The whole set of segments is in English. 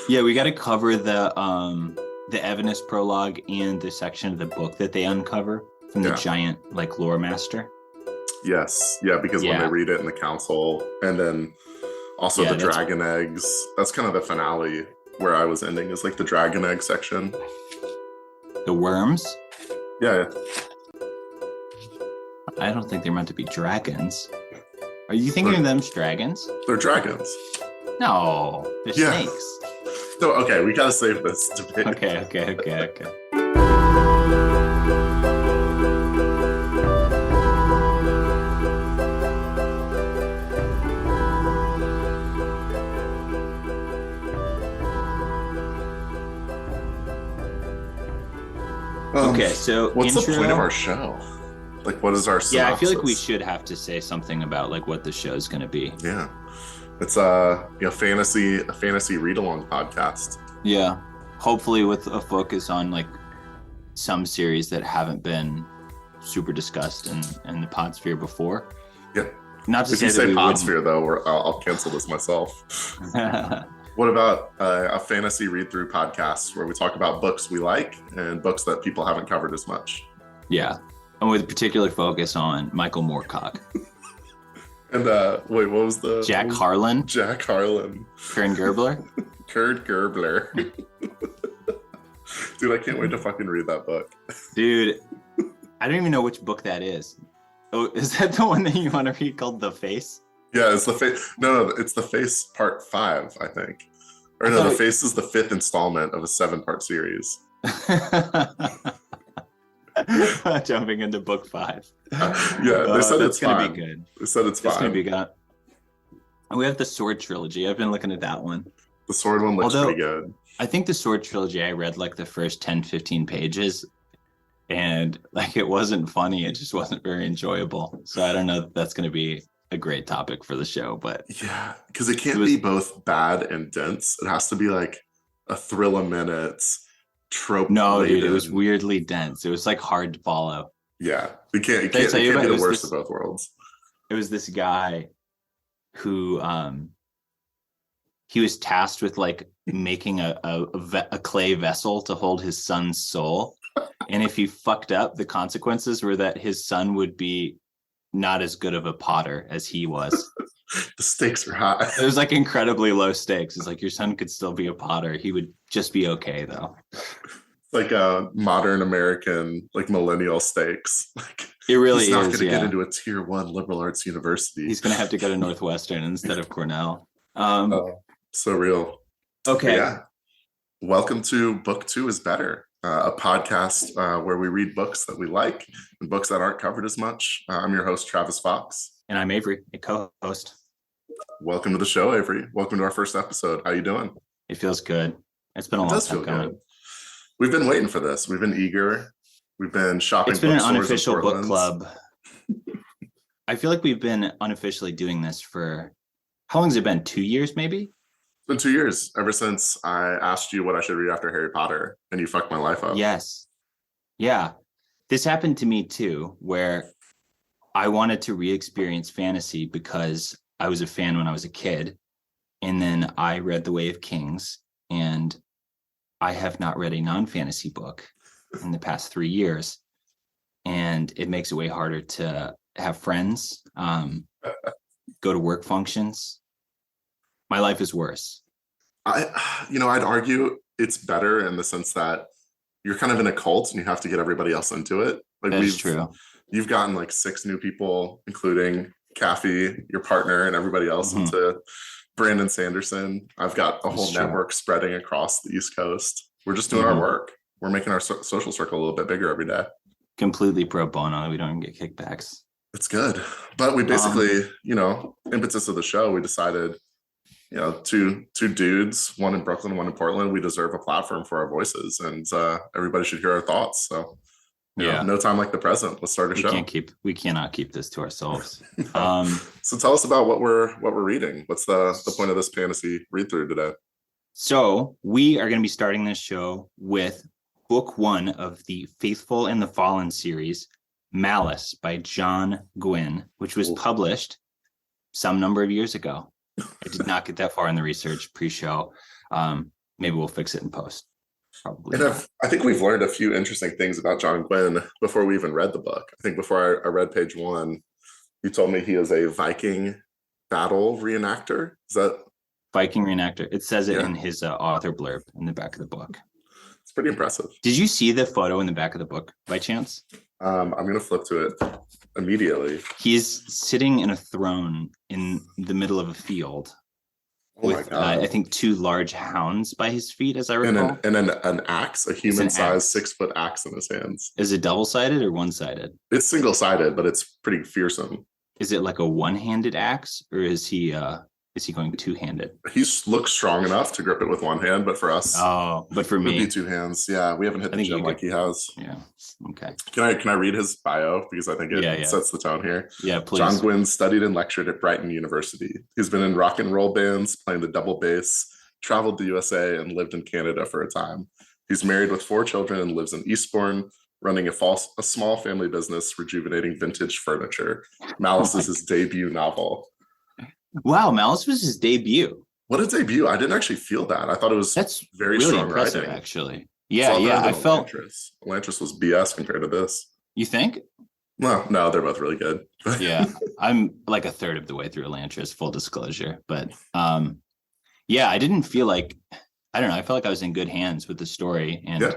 Yeah, we got to cover the Evanist prologue and the section of the book that they uncover from the giant like lore master. Yes, yeah, because when they read it in the council, and then also the dragon eggs. That's kind of the finale where I was ending, is like the dragon egg section. The wyrms? Yeah. I don't think they're meant to be dragons. Are you thinking of them as dragons? They're dragons. No, they're snakes. No, okay, we gotta save this debate. Okay. Okay, so what's the point of our show? Like, what is our synopsis? Yeah, I feel like we should have to say something about like what the show's going to be. Yeah, it's a fantasy read-along podcast. Yeah, hopefully with a focus on like some series that haven't been super discussed in the Podsphere before. Yeah, not to if you say Podsphere though, I'll cancel this myself. What about a fantasy read-through podcast where we talk about books we like and books that people haven't covered as much? Yeah, and with particular focus on Michael Moorcock. And wait, what was the... Jack Harlan. Kern Gerbler. Kurt Gerbler. Dude, I can't wait to fucking read that book. Dude, I don't even know which book that is. Oh, is that the one that you want to read called The Face? Yeah, it's The Face. No, it's The Face Part 5, I think. Or no, The Face is the 5th installment of a 7-part series. Jumping into book 5. Yeah, they said it's gonna be good. They said it's fine. It's gonna be good. We have the Sword trilogy. I've been looking at that one. The Sword one looks pretty good. I think the Sword trilogy, I read like the first 10-15 pages, and like it wasn't funny. It just wasn't very enjoyable. So I don't know if that's gonna be a great topic for the show, but yeah, because it can't be both bad and dense. It has to be like a thrill a minute trope. No, dude, it was weirdly dense. It was like hard to follow. Yeah, it can't be the worst of both worlds. It was this guy who he was tasked with like making a clay vessel to hold his son's soul, and if he fucked up, the consequences were that his son would be not as good of a potter as he was. The stakes are high. It was like incredibly low stakes. It's like your son could still be a potter. He would just be okay though. Like a modern American, like millennial stakes. Like it really he's not is. Going to get into a tier 1 liberal arts university. He's going to have to go to Northwestern instead of Cornell. So real. Okay. Yeah. Welcome to Book 2 is Better, a podcast where we read books that we like and books that aren't covered as much. I'm your host, Travis Fox. And I'm Avery, a co-host. Welcome to the show, Avery. Welcome to our first episode. How you doing? It feels good. It's been a long time coming. Good. We've been waiting for this. We've been eager. We've been shopping. It's been an unofficial book club. I feel like we've been unofficially doing this for, how long has it been? 2 years, maybe? It's been 2 years, ever since I asked you what I should read after Harry Potter, and you fucked my life up. Yes. Yeah. This happened to me too, where I wanted to re-experience fantasy because I was a fan when I was a kid. And then I read The Way of Kings, and I have not read a non-fantasy book in the past 3 years. And it makes it way harder to have friends, go to work functions. My life is worse. I'd argue it's better in the sense that you're kind of in a cult and you have to get everybody else into it. Like that is true. You've gotten like 6 new people, including Kathy, your partner, and everybody else into Brandon Sanderson. I've got a whole network spreading across the East Coast. We're just doing our work. We're making our social circle a little bit bigger every day. Completely pro bono. We don't even get kickbacks. It's good. But we basically, impetus of the show, we decided, two dudes, one in Brooklyn, one in Portland, we deserve a platform for our voices, and everybody should hear our thoughts. So no time like the present. Let's start a show. We cannot keep this to ourselves. So tell us about what we're reading. What's the point of this fantasy read through today? So we are going to be starting this show with book 1 of the Faithful and the Fallen series, Malice by John Gwynne, which was published some number of years ago. I did not get that far in the research pre-show. Maybe we'll fix it in post. Probably. And I think we've learned a few interesting things about John Gwynne before we even read the book. I think before I read page 1, you told me he is a Viking battle reenactor. Is that Viking reenactor? It says it in his author blurb in the back of the book. It's pretty impressive. Did you see the photo in the back of the book by chance? I'm going to flip to it immediately. He's sitting in a throne in the middle of a field. Oh my God. I think 2 large hounds by his feet, as I recall. And an axe, a human-sized 6-foot axe in his hands. Is it double-sided or one-sided? It's single-sided, but it's pretty fearsome. Is it like a one-handed axe, or is he going two-handed? He looks strong enough to grip it with one hand, but for us, but for me, it'd be 2 hands. Yeah, we haven't hit the gym like he has. Yeah. Okay. Can I read his bio, because I think it sets the tone here. Yeah, please. John Gwynne studied and lectured at Brighton University. He's been in rock and roll bands, playing the double bass, traveled the USA, and lived in Canada for a time. He's married with 4 children and lives in Eastbourne, running a small family business rejuvenating vintage furniture. Malice is his debut novel. Wow, Malice was his debut. What a debut. I didn't actually feel that. I thought it was very really strong impressive, writing. Actually. Yeah, I felt Elantris was BS compared to this. You think? Well, no, they're both really good. Yeah, I'm like a third of the way through Elantris, full disclosure. But yeah, I didn't feel like, I don't know, I felt like I was in good hands with the story. And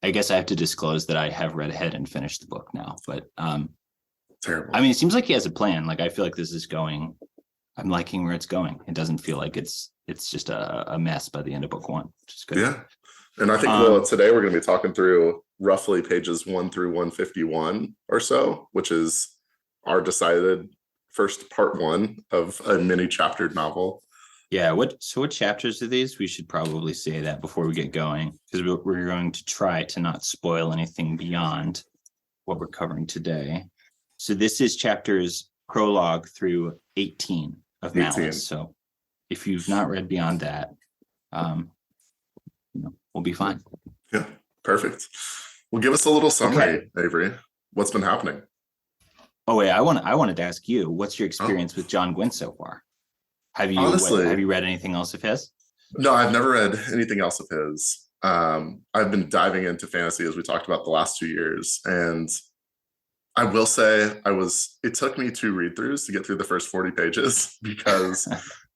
I guess I have to disclose that I have read ahead and finished the book now. But terrible. I mean, it seems like he has a plan. Like, I feel like this is going, I'm liking where it's going. It doesn't feel like it's just a mess by the end of book 1, which is good. Yeah. And I think today we're going to be talking through roughly pages 1 through 151 or so, which is our decided first part 1 of a mini chaptered novel. Yeah. What chapters are these? We should probably say that before we get going, because we're going to try to not spoil anything beyond what we're covering today. So this is chapters prologue through 18 of Malice. So if you've not read beyond that, we'll be fine. Yeah, perfect. Well, give us a little summary, Avery. What's been happening? Oh wait, I wanted to ask you, what's your experience with John Gwynne so far? Have you read anything else of his? No, I've never read anything else of his. I've been diving into fantasy, as we talked about, the last 2 years, and I will say it took me 2 read-throughs to get through the first 40 pages because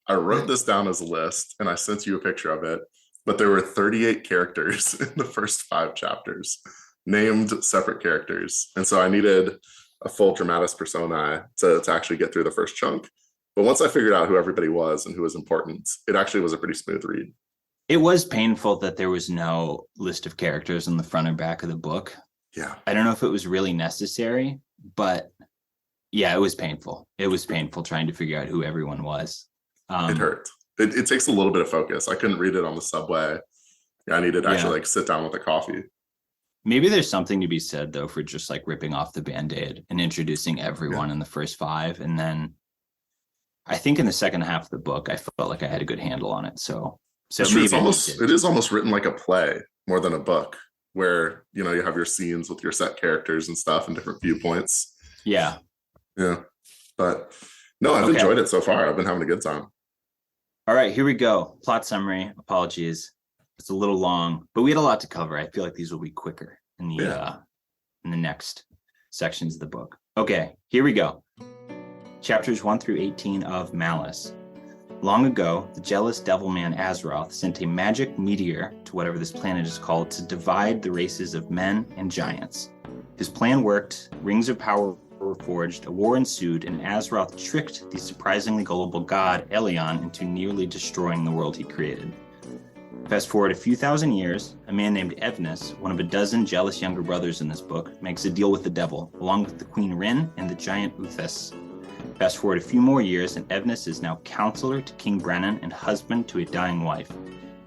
I wrote this down as a list and I sent you a picture of it, but there were 38 characters in the first 5 chapters, named separate characters. And so I needed a full dramatis personae to actually get through the first chunk. But once I figured out who everybody was and who was important, it actually was a pretty smooth read. It was painful that there was no list of characters on the front and back of the book. Yeah. I don't know if it was really necessary, but yeah, it was painful. It was painful trying to figure out who everyone was. It hurt. It takes a little bit of focus. I couldn't read it on the subway. I needed to actually sit down with a coffee. Maybe there's something to be said, though, for just like ripping off the Band-Aid and introducing everyone in the first 5. And then I think in the second half of the book, I felt like I had a good handle on it. So maybe it is almost written like a play more than a book, where you have your scenes with your set characters and stuff and different viewpoints. Yeah. But no, I've enjoyed it so far. I've been having a good time. All right, here we go. Plot summary. Apologies, it's a little long, but we had a lot to cover. I feel like these will be quicker in the next sections of the book. Okay, here we go. Chapters 1 through 18 of Malice. Long ago, the jealous devilman Azeroth sent a magic meteor to whatever this planet is called to divide the races of men and giants. His plan worked, rings of power were forged, a war ensued, and Azeroth tricked the surprisingly gullible god Elion into nearly destroying the world he created. Fast forward a few thousand years, a man named Evnus, one of a dozen jealous younger brothers in this book, makes a deal with the devil, along with the Queen Rin and the giant Uthas. Fast forward a few more years, and Evnus is now counselor to King Brennan and husband to a dying wife.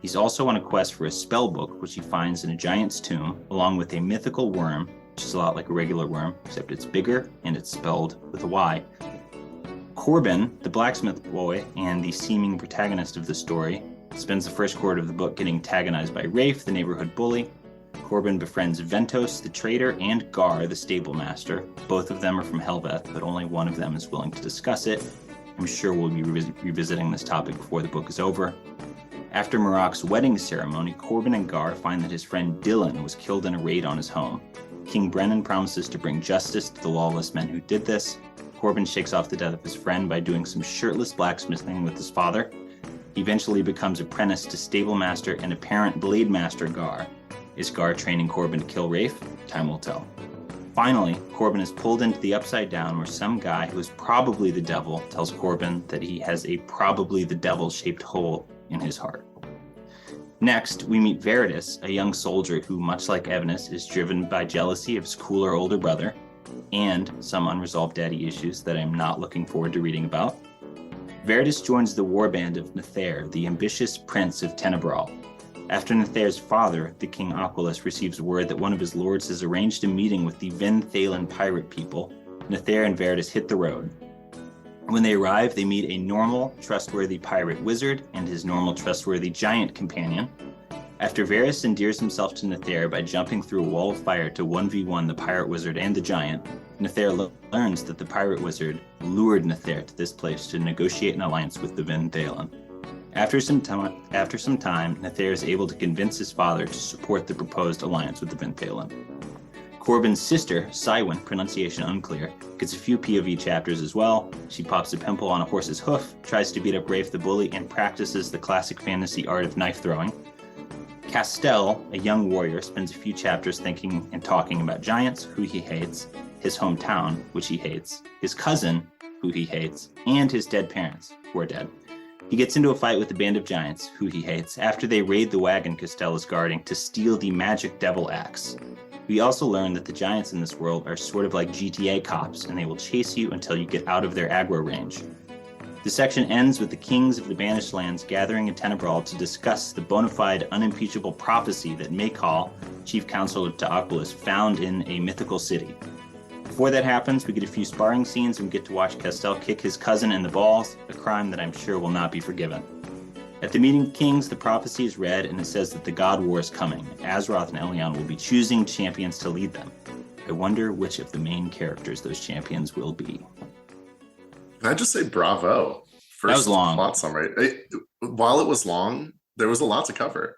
He's also on a quest for a spell book, which he finds in a giant's tomb, along with a mythical worm, which is a lot like a regular worm, except it's bigger and it's spelled with a Y. Corbin, the blacksmith boy and the seeming protagonist of the story, spends the first quarter of the book getting antagonized by Rafe, the neighborhood bully. Corbin befriends Ventos, the trader, and Gar, the stable master. Both of them are from Helveth, but only one of them is willing to discuss it. I'm sure we'll be revisiting this topic before the book is over. After Maroc's wedding ceremony, Corbin and Gar find that his friend Dylan was killed in a raid on his home. King Brennan promises to bring justice to the lawless men who did this. Corbin shakes off the death of his friend by doing some shirtless blacksmithing with his father. He eventually becomes apprenticed to stable master and apparent blade master Gar. Is Gar training Corbin to kill Rafe? Time will tell. Finally, Corbin is pulled into the Upside Down, where some guy who is probably the devil tells Corbin that he has a probably the devil-shaped hole in his heart. Next, we meet Veritas, a young soldier who, much like Evnus, is driven by jealousy of his cooler older brother and some unresolved daddy issues that I'm not looking forward to reading about. Veritas joins the warband of Nether, the ambitious prince of Tenebral. After Nether's father, the King Aquilus, receives word that one of his lords has arranged a meeting with the Venthalan pirate people, Nether and Veritas hit the road. When they arrive, they meet a normal, trustworthy pirate wizard and his normal, trustworthy giant companion. After Varys endears himself to Nether by jumping through a wall of fire to 1v1 the pirate wizard and the giant, Nether learns that the pirate wizard lured Nether to this place to negotiate an alliance with the Venthalan. After some time, Nether is able to convince his father to support the proposed alliance with the Venthalan. Corbin's sister, Cywin, pronunciation unclear, gets a few POV chapters as well. She pops a pimple on a horse's hoof, tries to beat up Rafe the bully, and practices the classic fantasy art of knife throwing. Castell, a young warrior, spends a few chapters thinking and talking about giants, who he hates, his hometown, which he hates, his cousin, who he hates, and his dead parents, who are dead. He gets into a fight with the band of giants, who he hates, after they raid the wagon Castell is guarding to steal the magic devil axe. We also learn that the giants in this world are sort of like GTA cops, and they will chase you until you get out of their aggro range. The section ends with the kings of the banished lands gathering in Tenebral to discuss the bona fide, unimpeachable prophecy that Maekal, chief counselor to Aquilus, found in a mythical city. Before that happens, we get a few sparring scenes and we get to watch Castell kick his cousin in the balls, a crime that I'm sure will not be forgiven. At the meeting of kings, the prophecy is read and it says that the God War is coming. Azeroth and Elyon will be choosing champions to lead them. I wonder which of the main characters those champions will be. Can I just say bravo? That was long. Plot summary. While it was long, there was a lot to cover.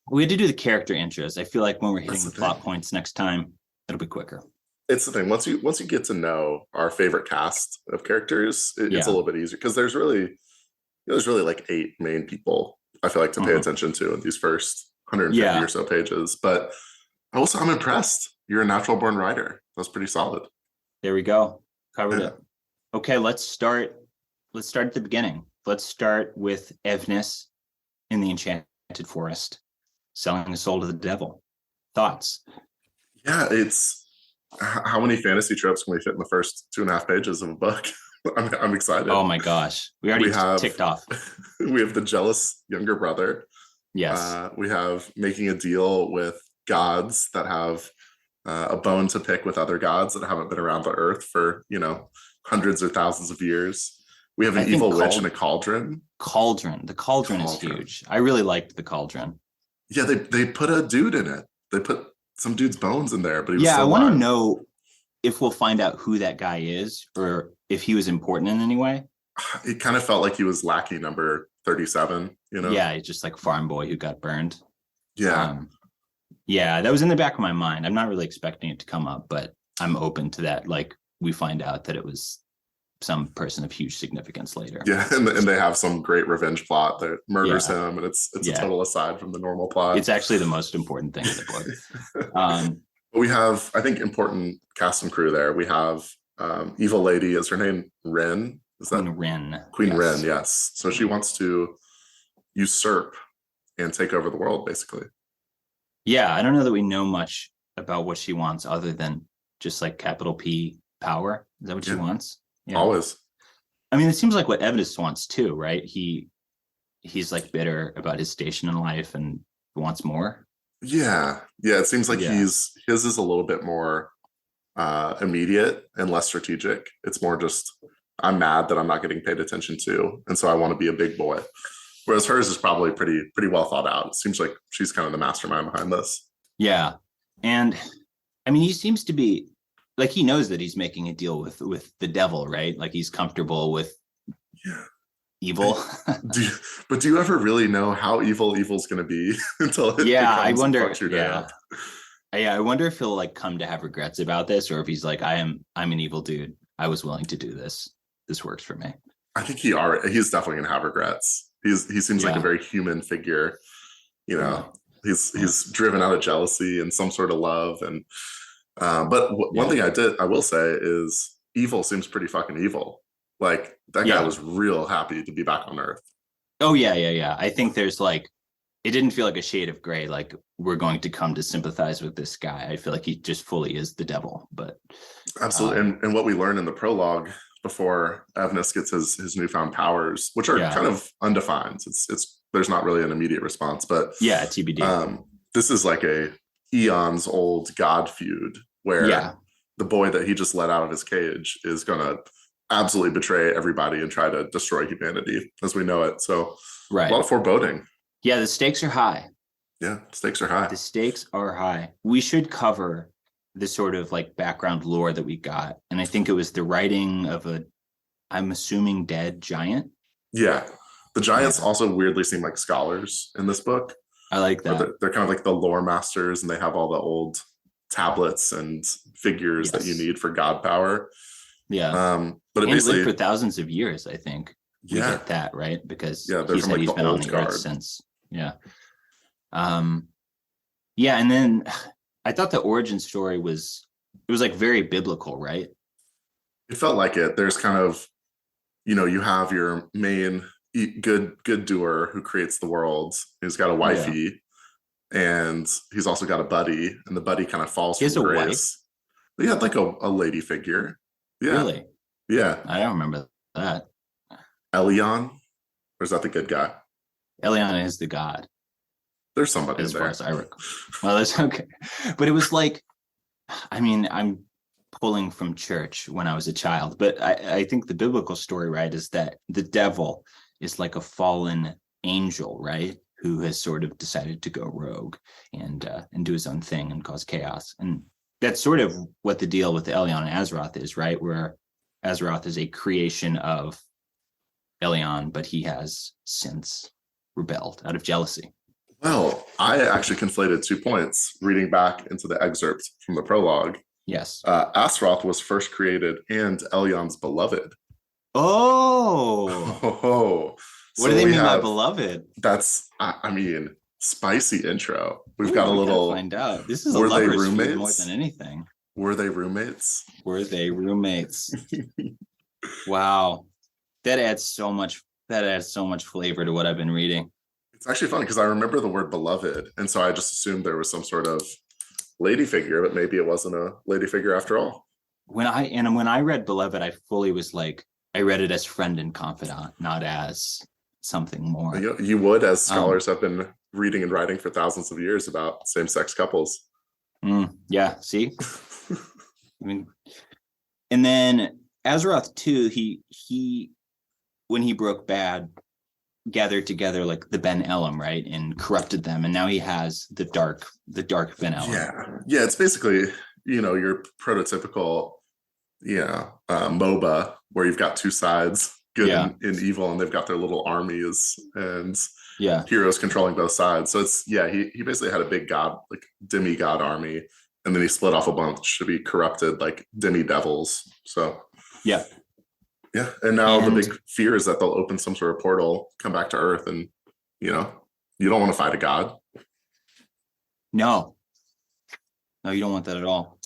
We had to do the character intros. I feel like when we're hitting the plot points next time, it'll be quicker. It's the thing. Once you get to know our favorite cast of characters, it's a little bit easier because there's really like 8 main people I feel like to pay attention to in these first 150 or so pages. But also, I'm impressed. You're a natural born writer. That's pretty solid. There we go. Covered it. Okay, let's start at the beginning. Let's start with Evnus in the Enchanted Forest, selling the soul to the devil. Thoughts? Yeah, it's how many fantasy tropes can we fit in the first 2.5 pages of a book? I'm excited. Oh my gosh. We already ticked off. We have the jealous younger brother. Yes. We have making a deal with gods that have a bone to pick with other gods that haven't been around the earth for, hundreds or thousands of years. We have an evil witch in a cauldron. The cauldron is huge. I really liked the cauldron. Yeah, they put a dude in it. They put some dude's bones in there, but he was I want to know if we'll find out who that guy is or if he was important in any way. It kind of felt like he was lackey number 37, Yeah, he's just like farm boy who got burned. Yeah. That was in the back of my mind. I'm not really expecting it to come up, but I'm open to that. Like, we find out that it was some person of huge significance later. Yeah, and they have some great revenge plot that murders him, and it's a total aside from the normal plot. It's actually the most important thing in the book. We have, I think, important cast and crew there. We have evil lady. Is her name Ren? Is that Queen Ren? Yes. So she wants to usurp and take over the world, basically. Yeah, I don't know that we know much about what she wants other than just like capital P power. Is that what she wants? Yeah. Always. I mean, it seems like what Evnus wants too, right? He's like bitter about his station in life and wants more. Yeah. It seems like his is a little bit more immediate and less strategic. It's more just, I'm mad that I'm not getting paid attention to, and so I want to be a big boy. Whereas hers is probably pretty well thought out. It seems like she's kind of the mastermind behind this. Yeah. And I mean, he seems to be like, he knows that he's making a deal with the devil, right? Like, he's comfortable with evil. Do you ever really know how evil's going to be until it Yeah, I becomes and wonder. fucks your day Yeah. up? Yeah, I wonder if he'll like come to have regrets about this, or if he's like, I'm an evil dude. I was willing to do this. This works for me. I think he's definitely gonna have regrets. He seems like a Yeah. very human figure. You Yeah. know, he's driven out of jealousy and some sort of love. And but one Yeah. thing I will say is evil seems pretty fucking evil. Like that guy Yeah. was real happy to be back on Earth. Oh yeah, yeah, yeah. I think there's like, it didn't feel like a shade of gray. Like we're going to come to sympathize with this guy. I feel like he just fully is the devil. But Absolutely. And what we learn in the prologue before Evnus gets his newfound powers, which are kind of undefined. It's there's not really an immediate response, but yeah, TBD. This is like a eons old god feud where the boy that he just let out of his cage is gonna absolutely betray everybody and try to destroy humanity as we know it. So a lot of foreboding. Yeah, the stakes are high. Yeah, stakes are high. The stakes are high. We should cover the sort of like background lore that we got. And I think it was the writing of I'm assuming dead giant. Yeah. The giants also weirdly seem like scholars in this book. I like that. They're kind of like the lore masters, and they have all the old tablets and figures that you need for god power. Yeah. But it and basically lived for thousands of years, I think. We get that, right? Because he said he's been on the earth since. Yeah. Yeah, and then I thought the origin story was like very biblical, right? It felt like it. There's kind of, you have your main good doer who creates the world. He's got a wifey, and he's also got a buddy, and the buddy kind of falls from grace. He had like a lady figure. Yeah. Really? Yeah. I don't remember that. Elion? Or is that the good guy? Elion is the god. There's somebody as in far there. As I recall. Well, that's okay. But it was like, I mean, I'm pulling from church when I was a child, but I think the biblical story, right, is that the devil is like a fallen angel, right, who has sort of decided to go rogue and do his own thing and cause chaos. And that's sort of what the deal with Elion and Azeroth is, right, where Azeroth is a creation of Elion, but he has since rebelled out of jealousy. Well, I actually conflated 2 points reading back into the excerpt from the prologue. Yes. Azeroth was first created and Elion's beloved. Oh. What do they mean by beloved? That's, spicy intro. We've got a little. Find out. This is a lover's feud more than anything. Were they roommates? Were they roommates? Wow. That adds so much flavor to what I've been reading. It's actually funny because I remember the word beloved, and so I just assumed there was some sort of lady figure, but maybe it wasn't a lady figure after all. When I read beloved, I fully was like, I read it as friend and confidant, not as something more. You would, as scholars have been reading and writing for thousands of years about same-sex couples. Yeah, see? I mean, and then Azeroth too, he when he broke bad, gathered together like the Ben Elam, right, and corrupted them, and now he has the dark Ben Elam. Yeah, it's basically your prototypical MOBA where you've got two sides, good and evil, and they've got their little armies and heroes controlling both sides. So it's he basically had a big god, like demigod army, and then he split off a bunch to be corrupted like demi devils. So and now the big fear is that they'll open some sort of portal, come back to Earth, and you don't want to fight a god. No, you don't want that at all.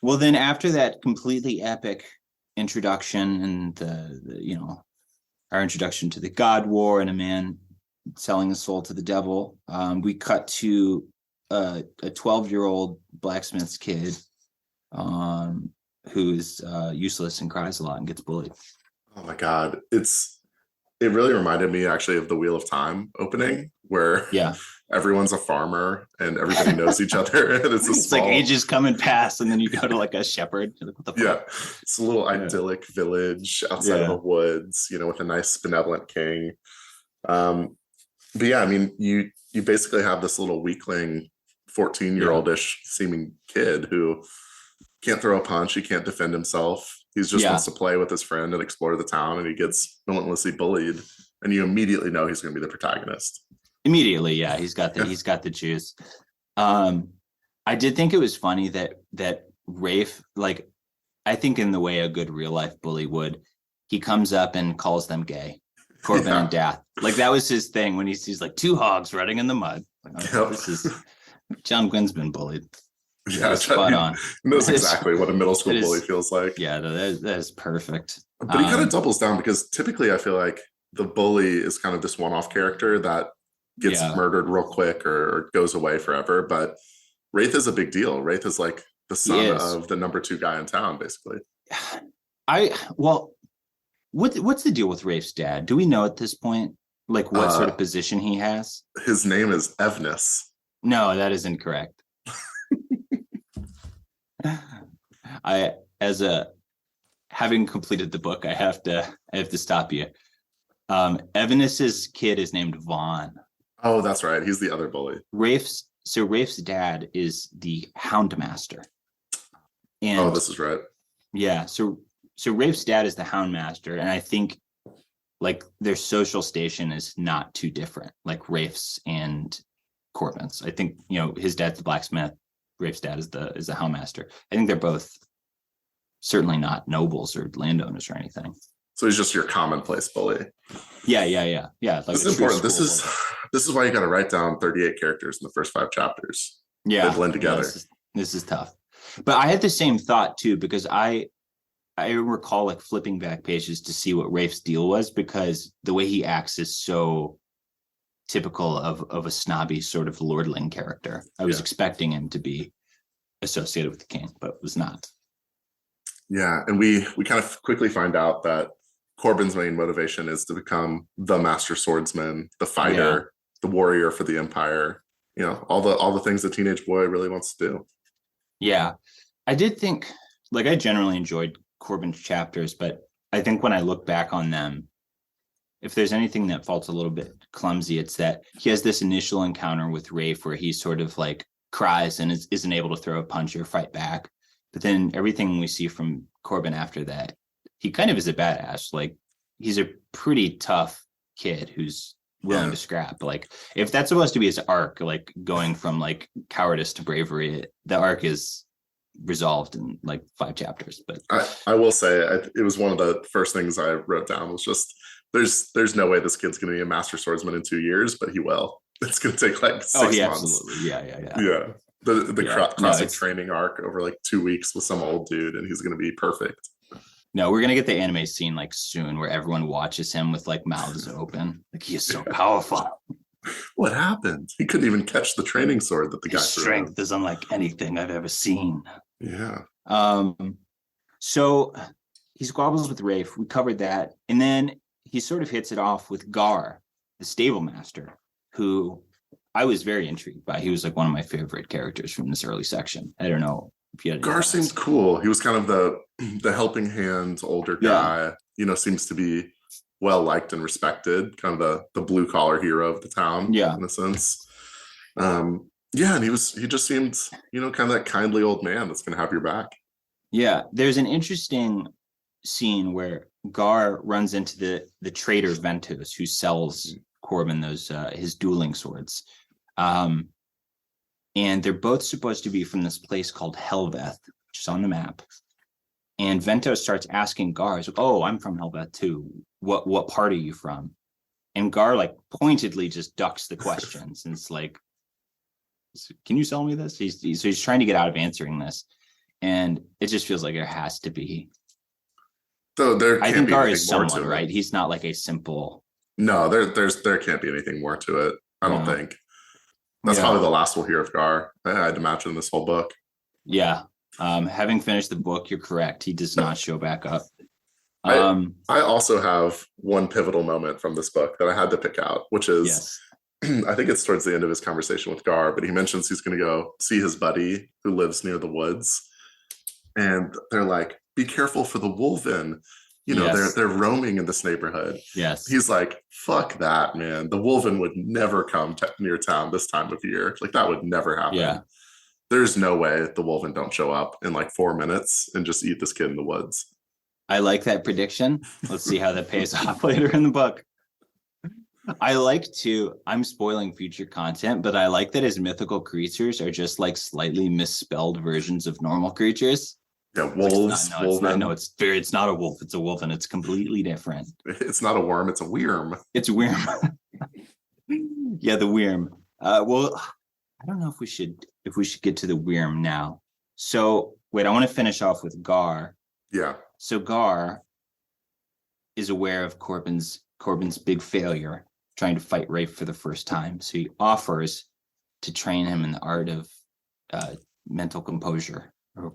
Well, then after that completely epic introduction and our introduction to the God War and a man selling his soul to the devil, we cut to a 12-year-old blacksmith's kid who's useless and cries a lot and gets bullied. Oh my God. It really reminded me actually of the Wheel of Time opening where everyone's a farmer and everybody knows each other. And it's like ages come and pass, and then you go to like a shepherd. Like, what the fuck? It's a little idyllic village outside of the woods, with a nice benevolent king. But you basically have this little weakling 14-year-old-ish seeming kid who can't throw a punch, he can't defend himself. He's just Yeah. wants to play with his friend and explore the town, and he gets relentlessly bullied, and you immediately know he's going to be the protagonist. Immediately, yeah, he's got the juice. I did think it was funny that Rafe, like, I think in the way a good real life bully would, he comes up and calls them gay, Corbin and Dath. Like, that was his thing when he sees like two hogs running in the mud. Like, oh, this is John Gwynne's been bullied. Yeah, spot on. Knows exactly what a middle school bully feels like. Yeah, that is perfect. But he kind of doubles down, because typically I feel like the bully is kind of this one-off character that gets murdered real quick or goes away forever. But Wraith is a big deal. Wraith is like the son of the number 2 guy in town, basically. What's the deal with Rafe's dad? Do we know at this point, like, what sort of position he has? His name is Evnus. No, that is incorrect. Having completed the book, I have to stop you. Evanes's kid is named Vaughn. Oh, that's right. He's the other bully. Rafe's dad is the Houndmaster. And this is right. Yeah. So Rafe's dad is the Houndmaster, and I think like their social station is not too different, like Rafe's and Corbin's. I think, his dad's the blacksmith, Rafe's dad is the Houndmaster. I think they're both certainly not nobles or landowners or anything. So he's just your commonplace bully. Yeah. Like, this is important. This is why you got to write down 38 characters in the first 5 chapters. Yeah, they blend together. This is tough. But I had the same thought too, because I recall like flipping back pages to see what Rafe's deal was, because the way he acts is so typical of a snobby sort of lordling character. I was expecting him to be associated with the king, but was not. Yeah, and we kind of quickly find out that Corbin's main motivation is to become the master swordsman, the fighter, the warrior for the empire. All the things the teenage boy really wants to do. Yeah, I did think, like, I generally enjoyed Corbin's chapters, but I think when I look back on them, if there's anything that felt a little bit clumsy, it's that he has this initial encounter with Rafe where he sort of like cries and isn't able to throw a punch or fight back. But then everything we see from Corbin after that, he kind of is a badass. Like, he's a pretty tough kid who's willing to scrap. Like, if that's supposed to be his arc, like going from like cowardice to bravery, the arc is resolved in like 5 chapters. But I will say, it was one of the first things I wrote down was just, there's no way this kid's going to be a master swordsman in 2 years, but he will. It's going to take like 6 months. Absolutely. Yeah. The classic training arc over like 2 weeks with some old dude, and he's going to be perfect. No, we're going to get the anime scene like soon where everyone watches him with like mouths open. Like, he is so powerful. What happened? He couldn't even catch the training sword that the guy threw. His strength is unlike anything I've ever seen. Yeah. So he squabbles with Rafe. We covered that. And then he sort of hits it off with Gar, the stable master, who I was very intrigued by. He was like one of my favorite characters from this early section. I don't know if you had. Gar seemed cool. He was kind of the helping hand, older guy. Seems to be well liked and respected. Kind of the blue collar hero of the town. Yeah, in a sense. And he just seemed kind of that kindly old man that's going to have your back. Yeah, there's an interesting scene where Gar runs into the trader Ventus, who sells Corbin those his dueling swords. And they're both supposed to be from this place called Helveth, which is on the map. And Vento starts asking Gar, "Oh, I'm from Helveth too. What part are you from?" And Gar like pointedly just ducks the questions, and it's like, "Can you sell me this?" He's trying to get out of answering this, and it just feels like there has to be. So I think Gar is someone, right? He's not like a simple. No, there can't be anything more to it. I don't think. That's probably the last we'll hear of Gar. I had to imagine this whole book. Yeah. Having finished the book, you're correct. He does not show back up. I also have one pivotal moment from this book that I had to pick out, which is, I think it's towards the end of his conversation with Gar, but he mentions he's going to go see his buddy who lives near the woods. And they're like, "Be careful for the wolven. They're roaming in this neighborhood." Yes. He's like, "Fuck that, man. The wolven would never come near town this time of year. Like, that would never happen." Yeah. There's no way the wolven don't show up in like 4 minutes and just eat this kid in the woods. I like that prediction. Let's see how that pays off later in the book. I'm spoiling future content, but I like that his mythical creatures are just like slightly misspelled versions of normal creatures. Yeah, wolves, it's not a wolf, it's a wolf, and it's completely different. It's not a worm, it's a wyrm. It's a wyrm. Yeah, the wyrm. Well, I don't know if we should get to the wyrm now. So wait, I want to finish off with Gar. Yeah. So Gar is aware of Corbin's big failure, trying to fight Rafe for the first time. So he offers to train him in the art of mental composure.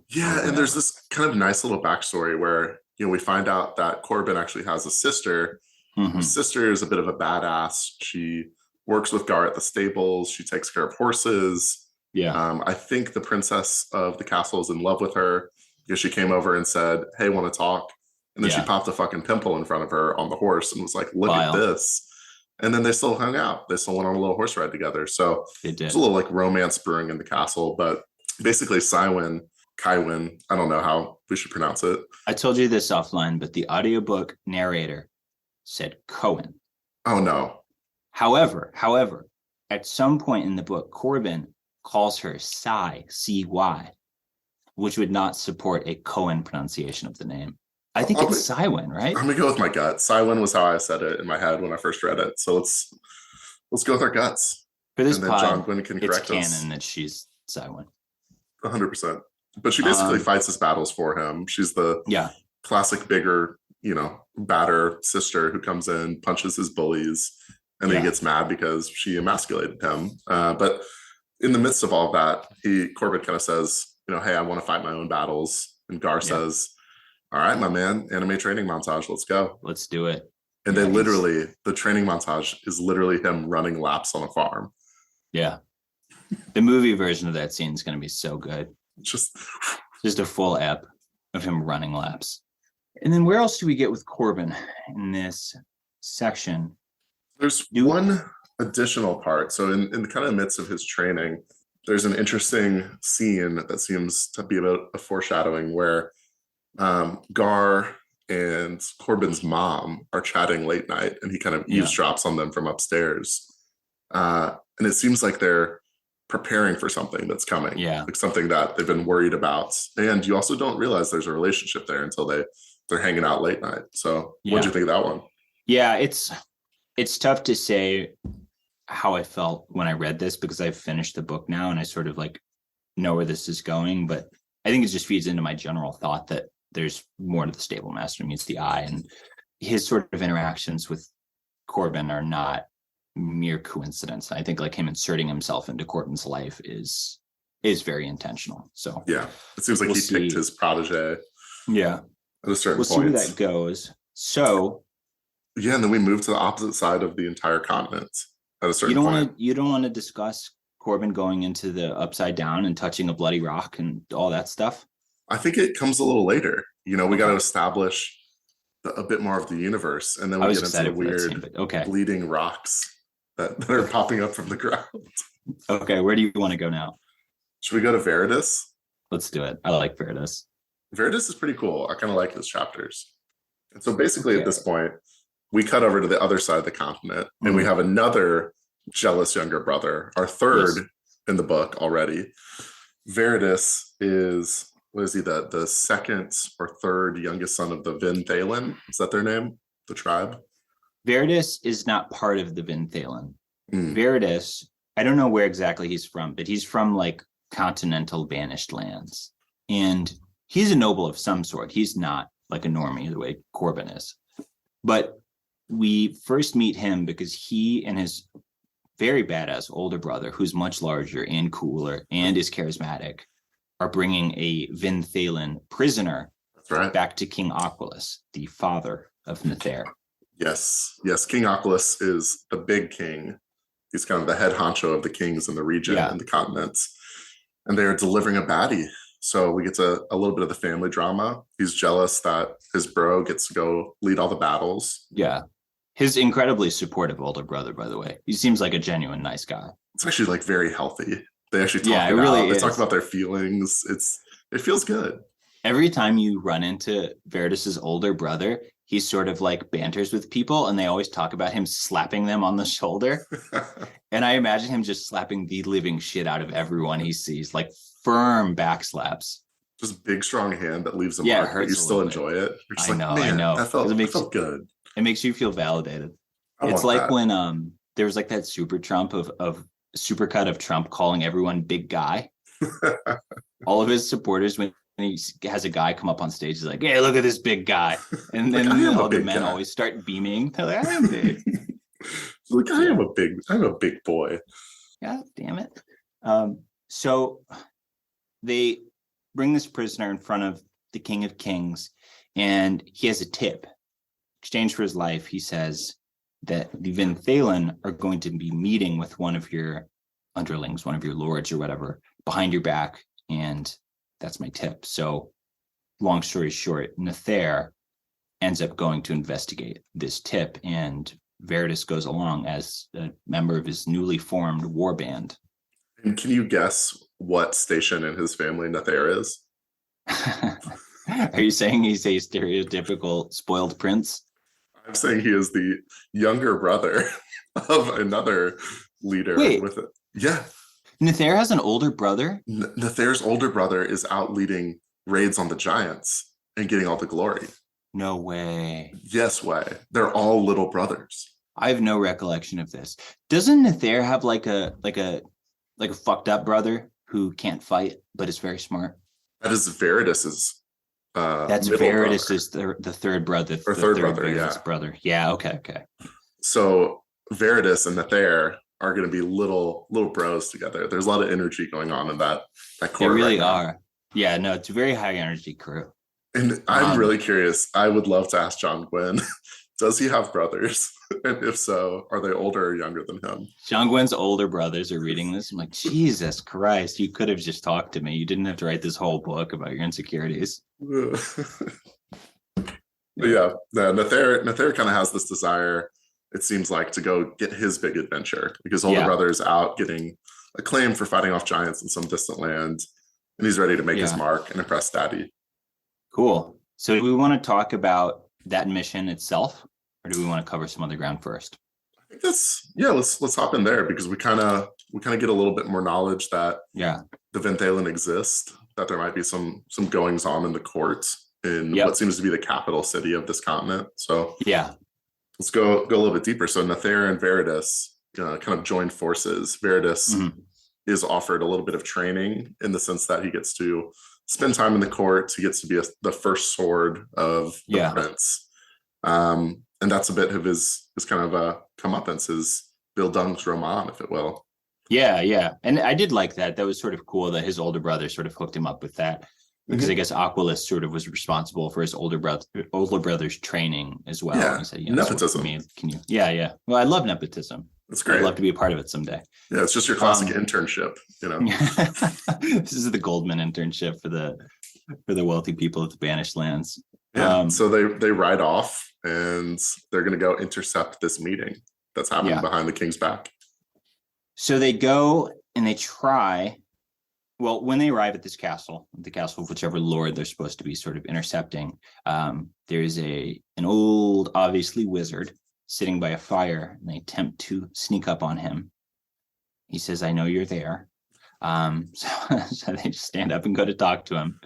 Yeah, and there's this kind of nice little backstory where, you know, we find out that Corbin actually has a sister. Mm-hmm. His sister is a bit of a badass. She works with Gar at the stables. She takes care of horses. Yeah. I think the princess of the castle is in love with her because she came over and said, "Hey, want to talk?" And then she popped a fucking pimple in front of her on the horse and was like, "Look at this." And then they still hung out. They still went on a little horse ride together. So there's a little like romance brewing in the castle. But basically, Kywin, I don't know how we should pronounce it. I told you this offline, but the audiobook narrator said Cohen. Oh, no. However, at some point in the book, Corbin calls her C-Y, which would not support a Cohen pronunciation of the name. I think it's Cywin, right? I'm gonna go with my gut. Cywin was how I said it in my head when I first read it. So let's go with our guts. For this and then pod, John Gwynne can correct it's us. canon that she's Cywin. 100%. But she basically fights his battles for him. She's the classic bigger, badder sister who comes in, punches his bullies, and then he gets mad because she emasculated him. But in the midst of all of that, Corbin kind of says, "Hey, I want to fight my own battles." And Gar says, "All right, my man, anime training montage. Let's go. Let's do it." And the training montage is literally him running laps on a farm. Yeah. The movie version of that scene is going to be so good. Just a full ep of him running laps. And then where else do we get with Corbin in this section? There's one additional part. So in the kind of midst of his training, there's an interesting scene that seems to be about a foreshadowing where Gar and Corbin's mom are chatting late night, and he kind of eavesdrops on them from upstairs. And it seems like they're preparing for something that's coming, like something that they've been worried about. And you also don't realize there's a relationship there until they're hanging out late night. So what did you think of that one? Yeah, it's tough to say how I felt when I read this because I've finished the book now and I sort of like know where this is going, but I think it just feeds into my general thought that there's more to the stable master meets the eye, and his sort of interactions with Corbin are not mere coincidence. I think like him inserting himself into Corbin's life is very intentional. So it seems like he picked his protege. Yeah. At a certain point. We'll see where that goes. So and then we move to the opposite side of the entire continent at a certain point. You don't want to discuss Corbin going into the upside down and touching a bloody rock and all that stuff? I think it comes a little later. We got to establish a bit more of the universe, and then we get into the weird bleeding rocks that are popping up from the ground. Okay, where do you want to go now? Should we go to Veridus? Let's do it. I like Veridus. Veridus is pretty cool. I kind of like his chapters. And so basically at this point, we cut over to the other side of the continent, and we have another jealous younger brother, our third in the book already. Veridus is, the second or third youngest son of the Vin Thalen? Is that their name? The tribe? Veridus is not part of the Vin Thalen. Veridus, I don't know where exactly he's from, but he's from like continental banished lands. And he's a noble of some sort. He's not like a normie the way Corbin is. But we first meet him because he and his very badass older brother, who's much larger and cooler and is charismatic, are bringing a Vin Thalen prisoner back to King Aquilus, the father of Nether. Yes. King Aquilus is the big king. He's kind of the head honcho of the kings in the region and the continents. And they're delivering a baddie. So we get to a little bit of the family drama. He's jealous that his bro gets to go lead all the battles. Yeah. His incredibly supportive older brother, by the way. He seems like a genuine nice guy. It's actually like very healthy. They actually talk they talk about their feelings. It feels good. every time you run into Veritas's older brother, he sort of like banters with people, and they always talk about him slapping them on the shoulder. And I imagine him just slapping the living shit out of everyone he sees, like firm back slaps. Just big, strong hand that leaves a Yeah, it mark, but you hurts a still little bit. enjoy it. You're just I like, know, man, that 'Cause felt, that felt good. it makes you feel validated. I It's want like that. when there was like that super Trump of supercut of Trump calling everyone big guy. All of his supporters, when he has a guy come up on stage, he's like, "Hey, look at this big guy," and Like, I then am a all the big men guy. always start beaming. They're like, "I am big." Like, Yeah. I'm a big boy. God damn it. So they bring this prisoner in front of the King of Kings, and he has a tip. In exchange for his life, he says that the Vinthalen are going to be meeting with one of your underlings, one of your lords or whatever, behind your back, and that's my tip. So long story short, Nether ends up going to investigate this tip, and Veritas goes along as a member of his newly formed war band. And can you guess what station in his family Nether is? Are you saying he's a stereotypical spoiled prince? I'm saying he is the younger brother of another leader Wait, with it. Yeah. Nether has an older brother? Nether's older brother is out leading raids on the giants and getting all the glory. No way. Yes, way. They're all little brothers. I have no recollection of this. Doesn't Nether have like a fucked up brother who can't fight but is very smart? That is Veritas's That's middle Veritas brother. is the third brother, Or the third third brother, Veritas yeah. brother. Yeah, okay. So Veritas and Nether are going to be little bros together. There's a lot of energy going on in that They court really right now. are. Yeah, no, it's a very high energy crew. And I'm really curious. I would love to ask John Gwynne, does he have brothers? And if so, are they older or younger than him? John Gwynne's older brothers are reading this. I'm like, Jesus Christ, you could have just talked to me. You didn't have to write this whole book about your insecurities. Yeah, Nether kind of has this desire, it seems like, to go get his big adventure because older brother is out getting acclaim for fighting off giants in some distant land, and he's ready to make his mark and impress daddy. Cool. So do we want to talk about that mission itself, or do we want to cover some other ground first? I think let's hop in there because we kind of get a little bit more knowledge that the Vinthalen exist, that there might be some goings on in the court in what seems to be the capital city of this continent. So let's go a little bit deeper. So Nether and Veritas kind of joined forces. Veritas is offered a little bit of training in the sense that he gets to spend time in the court. He gets to be the first sword of the prince. And that's a bit of his kind of comeuppance, his Bildungsroman, if it will. Yeah. And I did like that. That was sort of cool that his older brother sort of hooked him up with that. Because I guess Aquilus sort of was responsible for his older brother's training as well. Yeah, he said, nepotism. Can you? Yeah. Well, I love nepotism. That's great. I'd love to be a part of it someday. Yeah, it's just your classic internship, This is the Goldman internship for the wealthy people of the banished lands. Yeah. So they ride off and they're going to go intercept this meeting that's happening behind the king's back. So they go and they try. Well, when they arrive at this castle, the castle of whichever lord they're supposed to be sort of intercepting, there is an old, obviously wizard sitting by a fire, and they attempt to sneak up on him. He says, "I know you're there." So they just stand up and go to talk to him.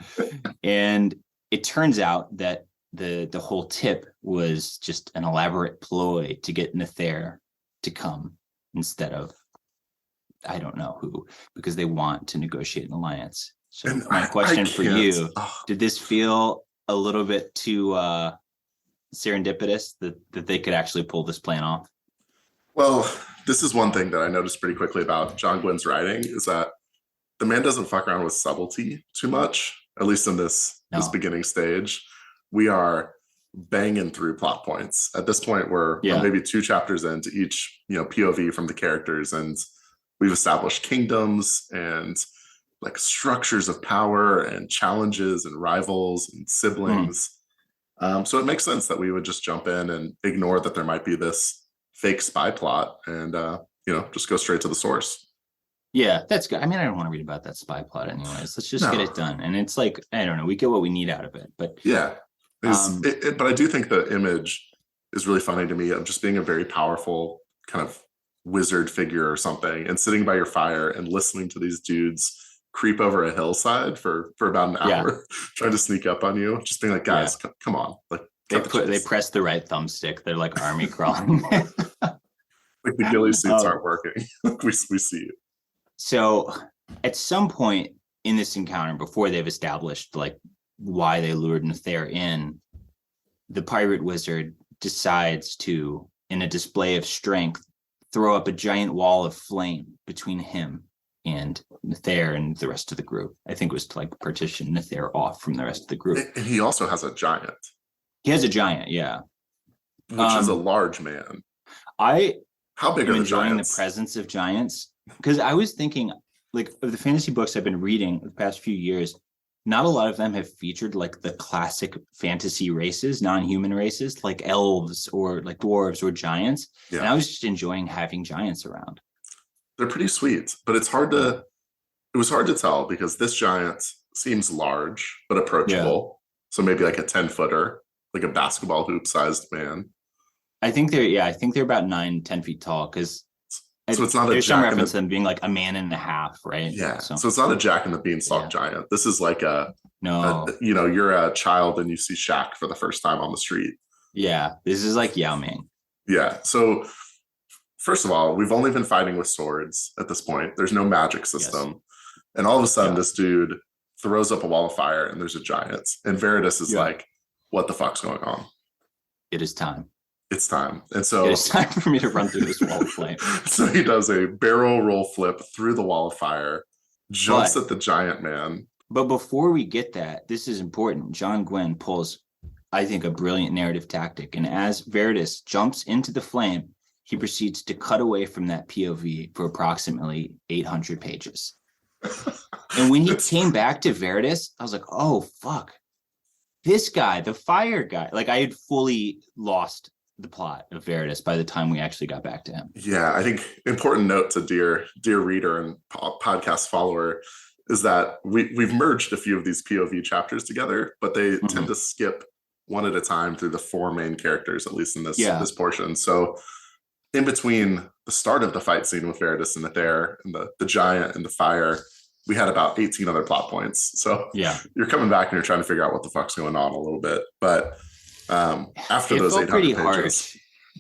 And it turns out that the whole tip was just an elaborate ploy to get Nether to come instead of I don't know who, because they want to negotiate an alliance. So my question for you, did this feel a little bit too serendipitous that they could actually pull this plan off? Well, this is one thing that I noticed pretty quickly about John Gwynne's writing is that the man doesn't fuck around with subtlety too much, at least in this beginning stage. We are banging through plot points. At this point, we're maybe 2 chapters into each, POV from the characters, and we've established kingdoms and like structures of power and challenges and rivals and siblings. So it makes sense that we would just jump in and ignore that there might be this fake spy plot and, just go straight to the source. Yeah, that's good. I mean, I don't want to read about that spy plot anyways. Let's just get No, it done. And it's like, I don't know, we get what we need out of it. But yeah, um but I do think the image is really funny to me of just being a very powerful kind of wizard figure or something, and sitting by your fire and listening to these dudes creep over a hillside for about an yeah, hour, trying to sneak up on you, just being like, yeah. guys, come on, like They press the right thumbstick. They're like army crawling. like the ghillie suits um, aren't working. we see it. so at some point in this encounter, before they've established like why they lured Nether in, the pirate wizard decides to, in a display of strength, throw up a giant wall of flame between him and Nether and the rest of the group. I think it was to like partition Nether off from the rest of the group. And he also has a giant. He has a giant, yeah. Which is a large man. How big I'm are the enjoying giants? the presence of giants, because I was thinking, like, of the fantasy books I've been reading the past few years, not a lot of them have featured like the classic fantasy races, non-human races, like elves or like dwarves or giants. Yeah. And I was just enjoying having giants around. They're pretty sweet, but it was hard to tell because this giant seems large but approachable. Yeah. So maybe like a 10-footer, like a basketball hoop sized man. I think they're about 9-10 feet tall, because so it's not there's some reference to them being like a man and a half, right? Yeah. So it's not a Jack and the Beanstalk giant. This is like you're a child and you see Shaq for the first time on the street. Yeah. This is like Yao Ming. Yeah. So first of all, we've only been fighting with swords at this point. There's no magic system. Yes. And all of a sudden this dude throws up a wall of fire and there's a giant. And Veritas is like, what the fuck's going on? It is time. It's time. And so it's time for me to run through this wall of flame. So he does a barrel roll flip through the wall of fire, jumps at the giant man. But before we get that, this is important. John Gwynne pulls, I think, a brilliant narrative tactic. And as Veritas jumps into the flame, he proceeds to cut away from that POV for approximately 800 pages. And when he came back to Veritas, I was like, oh, fuck. This guy, the fire guy, like I had fully lost the plot of Veritas by the time we actually got back to him. Yeah, I think important note to dear reader and podcast follower is that we've merged a few of these POV chapters together, but they tend to skip one at a time through the 4 main characters, at least in this portion. So in between the start of the fight scene with Veritas and Nether and the giant and the fire, we had about 18 other plot points. So you're coming back and you're trying to figure out what the fuck's going on a little bit. But after those 800 pages,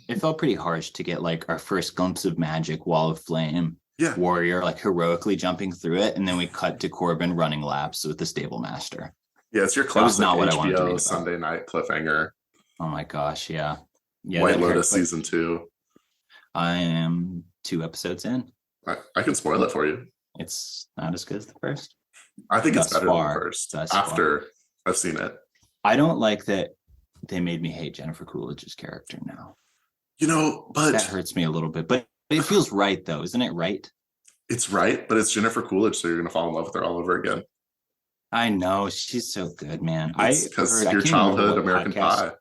it felt pretty harsh to get like our first glimpse of magic, wall of flame, warrior like heroically jumping through it, and then we cut to Corbin running laps with the stable master. Yeah, it's your classic HBO Sunday night cliffhanger. Oh my gosh, yeah. White Lotus season 2. I am 2 episodes in. I can spoil it for you. It's not as good as the first. I think it's better than the first. After I've seen it, I don't like that they made me hate Jennifer Coolidge's character now. But that hurts me a little bit. But it feels right, though, isn't it? Right? It's right, but it's Jennifer Coolidge, so you're gonna fall in love with her all over again. I know, she's so good, man. Because your childhood American Pie.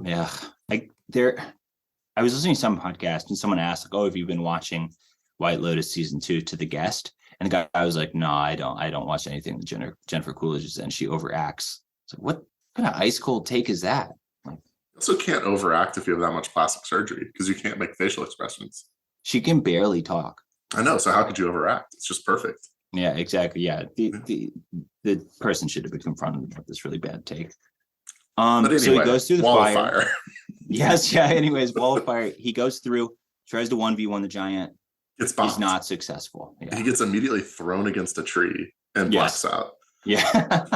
Yeah, I was listening to some podcast and someone asked, like, "Oh, have you been watching White Lotus season 2 to the guest?" And the guy was like, "No, I don't watch anything that Jennifer Coolidge is in. She overacts." It's like, what kind of ice cold take is that? Like, also can't overact if you have that much plastic surgery because you can't make facial expressions. She can barely talk. I know. So how could you overact? It's just perfect. Yeah, exactly. Yeah, the person should have been confronted with this really bad take. But anyway, so he goes through the wall of fire. Yes, yeah. Anyways, wall of fire. He goes through, tries to 1v1 the giant. Gets bombed. He's not successful. Yeah. He gets immediately thrown against a tree and blacks out. Yeah.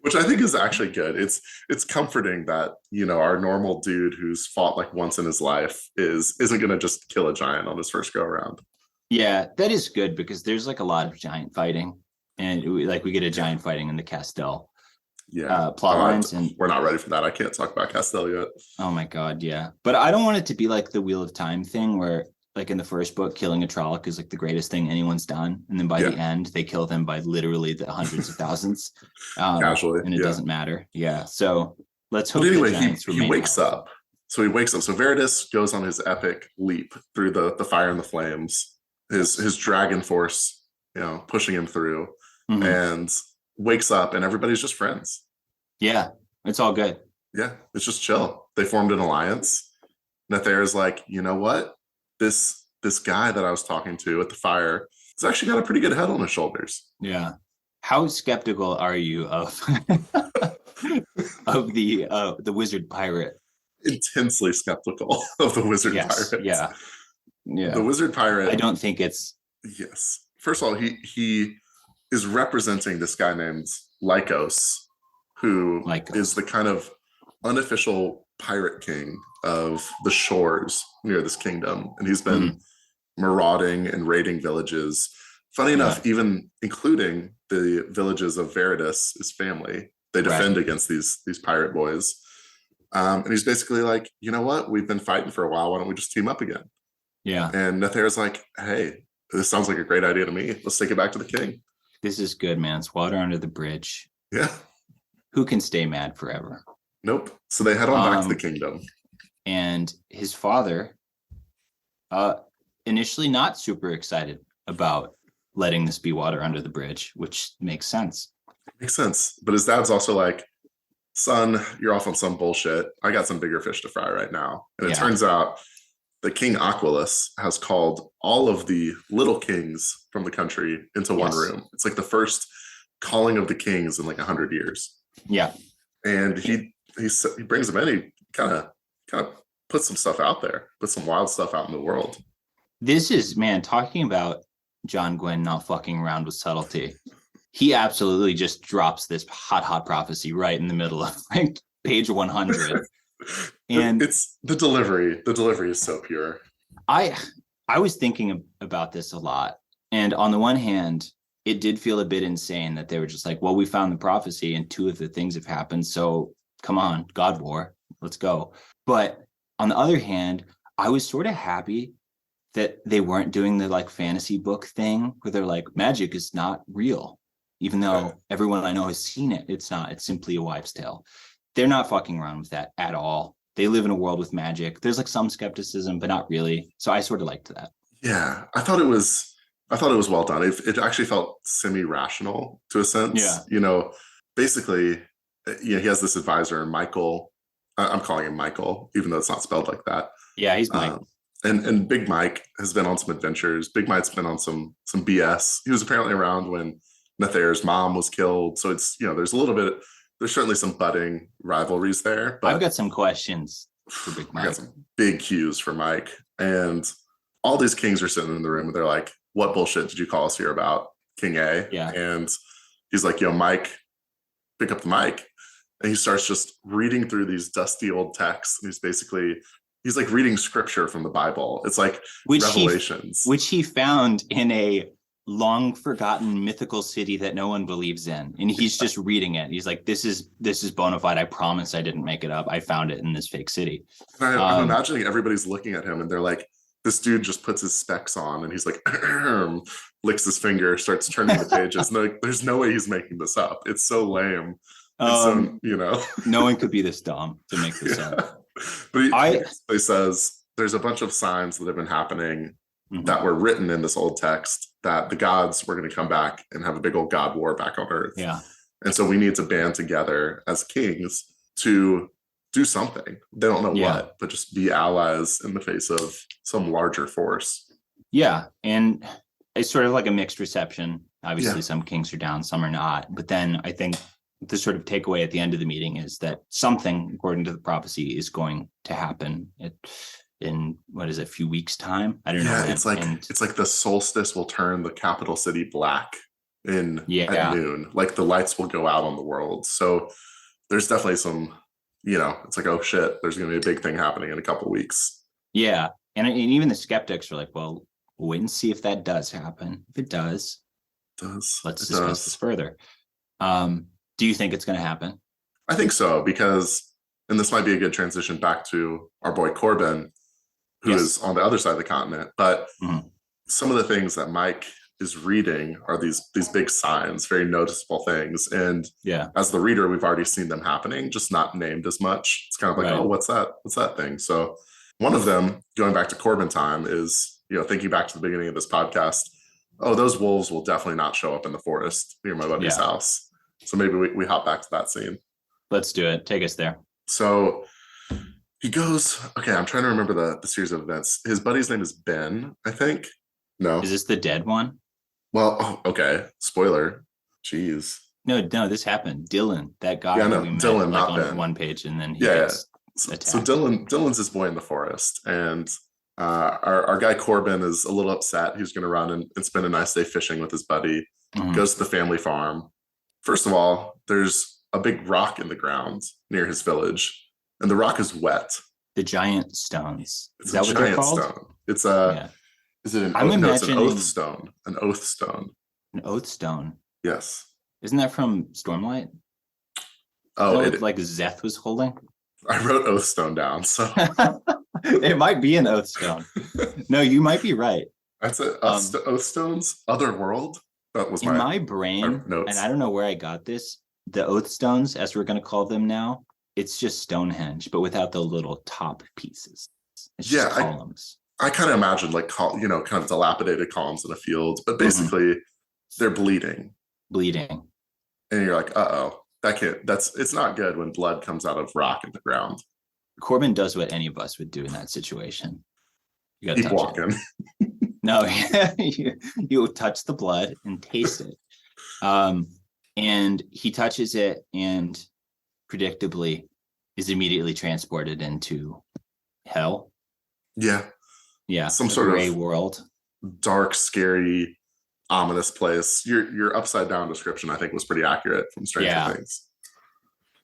Which I think is actually good. It's comforting that, our normal dude who's fought like once in his life isn't going to just kill a giant on his first go around. Yeah, that is good because there's like a lot of giant fighting, and we get a giant fighting in the Castell plot lines, and we're not ready for that. I can't talk about Castell yet. Oh my god, yeah. But I don't want it to be like the Wheel of Time thing where, like in the first book, killing a Trolloc is like the greatest thing anyone's done, and then by the end they kill them by literally the hundreds of thousands, casually, and it doesn't matter. Yeah, so let's hope. But anyway, he wakes up. So he wakes up. So Veritas goes on his epic leap through the fire and the flames, his dragon force, pushing him through, Mhm. and wakes up and everybody's just friends. Yeah, it's all good. Yeah, it's just chill. They formed an alliance. Nathair's like, you know what? This guy that I was talking to at the fire has actually got a pretty good head on his shoulders. Yeah. How skeptical are you of of the wizard pirate? Intensely skeptical of the wizard pirate. Yeah. Yeah. The wizard pirate. I don't think it's. Yes. First of all, he is representing this guy named Lycos, who is the kind of unofficial pirate king of the shores near this kingdom. And he's been marauding and raiding villages. Funny enough, even including the villages of Veridus, his family, they defend against these pirate boys. And he's basically like, you know what? We've been fighting for a while. Why don't we just team up again? Yeah. And Nathair's like, hey, this sounds like a great idea to me. Let's take it back to the king. This is good, man. It's water under the bridge. Yeah. Who can stay mad forever? Nope. So they head on back to the kingdom. And his father, initially not super excited about letting this be water under the bridge, which makes sense. Makes sense. But his dad's also like, son, you're off on some bullshit. I got some bigger fish to fry right now. And it turns out that King Aquilus has called all of the little kings from the country into one room. It's like the first calling of the kings in like 100 years. Yeah. And he brings them in. He kind of puts some stuff out there, puts some wild stuff out in the world. This is, man, talking about John Gwynne not fucking around with subtlety. He absolutely just drops this hot prophecy right in the middle of like page 100. And it's the delivery. The delivery is so pure. I was thinking about this a lot. And on the one hand, it did feel a bit insane that they were just like, well, we found the prophecy and 2 of the things have happened. So come on, God War, let's go. But on the other hand, I was sort of happy that they weren't doing the like fantasy book thing where they're like, magic is not real. Even though everyone I know has seen it, it's not. It's simply a wives' tale. They're not fucking around with that at all. They live in a world with magic. There's like some skepticism, but not really. So I sort of liked that. Yeah, I thought it was well done. It actually felt semi-rational to a sense. Yeah. Basically, he has this advisor, Michael. I'm calling him Michael, even though it's not spelled like that. Yeah, he's Mike. And Big Mike has been on some adventures. Big Mike's been on some BS. He was apparently around when Nathair's mom was killed. So it's, there's certainly some budding rivalries there. But I've got some questions for Big Mike. I got some big cues for Mike. And all these kings are sitting in the room and they're like, what bullshit did you call us here about, King A? Yeah. And he's like, yo, Mike, pick up the mic. And he starts just reading through these dusty old texts. And he's like reading scripture from the Bible. It's like Revelations. Which he found in a long forgotten mythical city that no one believes in. And he's just reading it. He's like, this is bona fide. I promise I didn't make it up. I found it in this fake city. And I'm imagining everybody's looking at him and they're like, this dude just puts his specs on and he's like, licks his finger, starts turning the pages. And like, there's no way he's making this up. It's so lame. No one could be this dumb to make this up. But he says there's a bunch of signs that have been happening that were written in this old text that the gods were going to come back and have a big old god war back on earth. Yeah. And so we need to band together as kings to do something. They don't know what, but just be allies in the face of some larger force. Yeah. And it's sort of like a mixed reception. Obviously, some kings are down, some are not. But then I think the sort of takeaway at the end of the meeting is that something, according to the prophecy, is going to happen in what is it, a few weeks' time? I don't know. It's like the solstice will turn the capital city black at noon. Like the lights will go out on the world. So there's definitely some, it's like, oh shit, there's going to be a big thing happening in a couple of weeks. Yeah. And even the skeptics are like, well, we'll wait and see if that does happen. If it does, let's discuss this further. Do you think it's going to happen? I think so, because, and this might be a good transition back to our boy Corbin, who is on the other side of the continent. But some of the things that Mike is reading are these big signs, very noticeable things. And as the reader, we've already seen them happening, just not named as much. It's kind of like, oh, what's that? What's that thing? So one of them, going back to Corbin time, is, thinking back to the beginning of this podcast, oh, those wolves will definitely not show up in the forest near my buddy's house. So maybe we hop back to that scene. Let's do it. Take us there. So he goes, okay, I'm trying to remember the series of events. His buddy's name is Ben, I think. No. Is this the dead one? Well, okay. Spoiler. Jeez. No, this happened. Dylan, that guy. Yeah, no, we met, Dylan, like, not on Ben. one page, and then he gets attacked. So Dylan's this boy in the forest, and our guy Corbin is a little upset. He's going to run and spend a nice day fishing with his buddy. Goes to the family farm. First of all, there's a big rock in the ground near his village, and the rock is wet. The giant stones. It's is that what they're called? Stone. It's a. Is it an? It's an oath stone. An oath stone. An oath stone. Yes. Isn't that from Stormlight? Oh, like Zeth was holding. I wrote oath stone down, so it might be an oath stone. No, you might be right. That's it. Oath stones, other world. That was in my brain, and I don't know where I got this. The oath stones, as we're going to call them now, it's just Stonehenge, but without the little top pieces. It's just columns. I kind of imagined kind of dilapidated columns in a field, but basically they're bleeding. And you're like, it's not good when blood comes out of rock in the ground. Corbin does what any of us would do in that situation. You got to keep walking. No, you touch the blood and taste it. And he touches it and predictably is immediately transported into hell. Yeah. Yeah. Some sort of gray world. Dark, scary, ominous place. Your upside down description, I think, was pretty accurate from Stranger Things.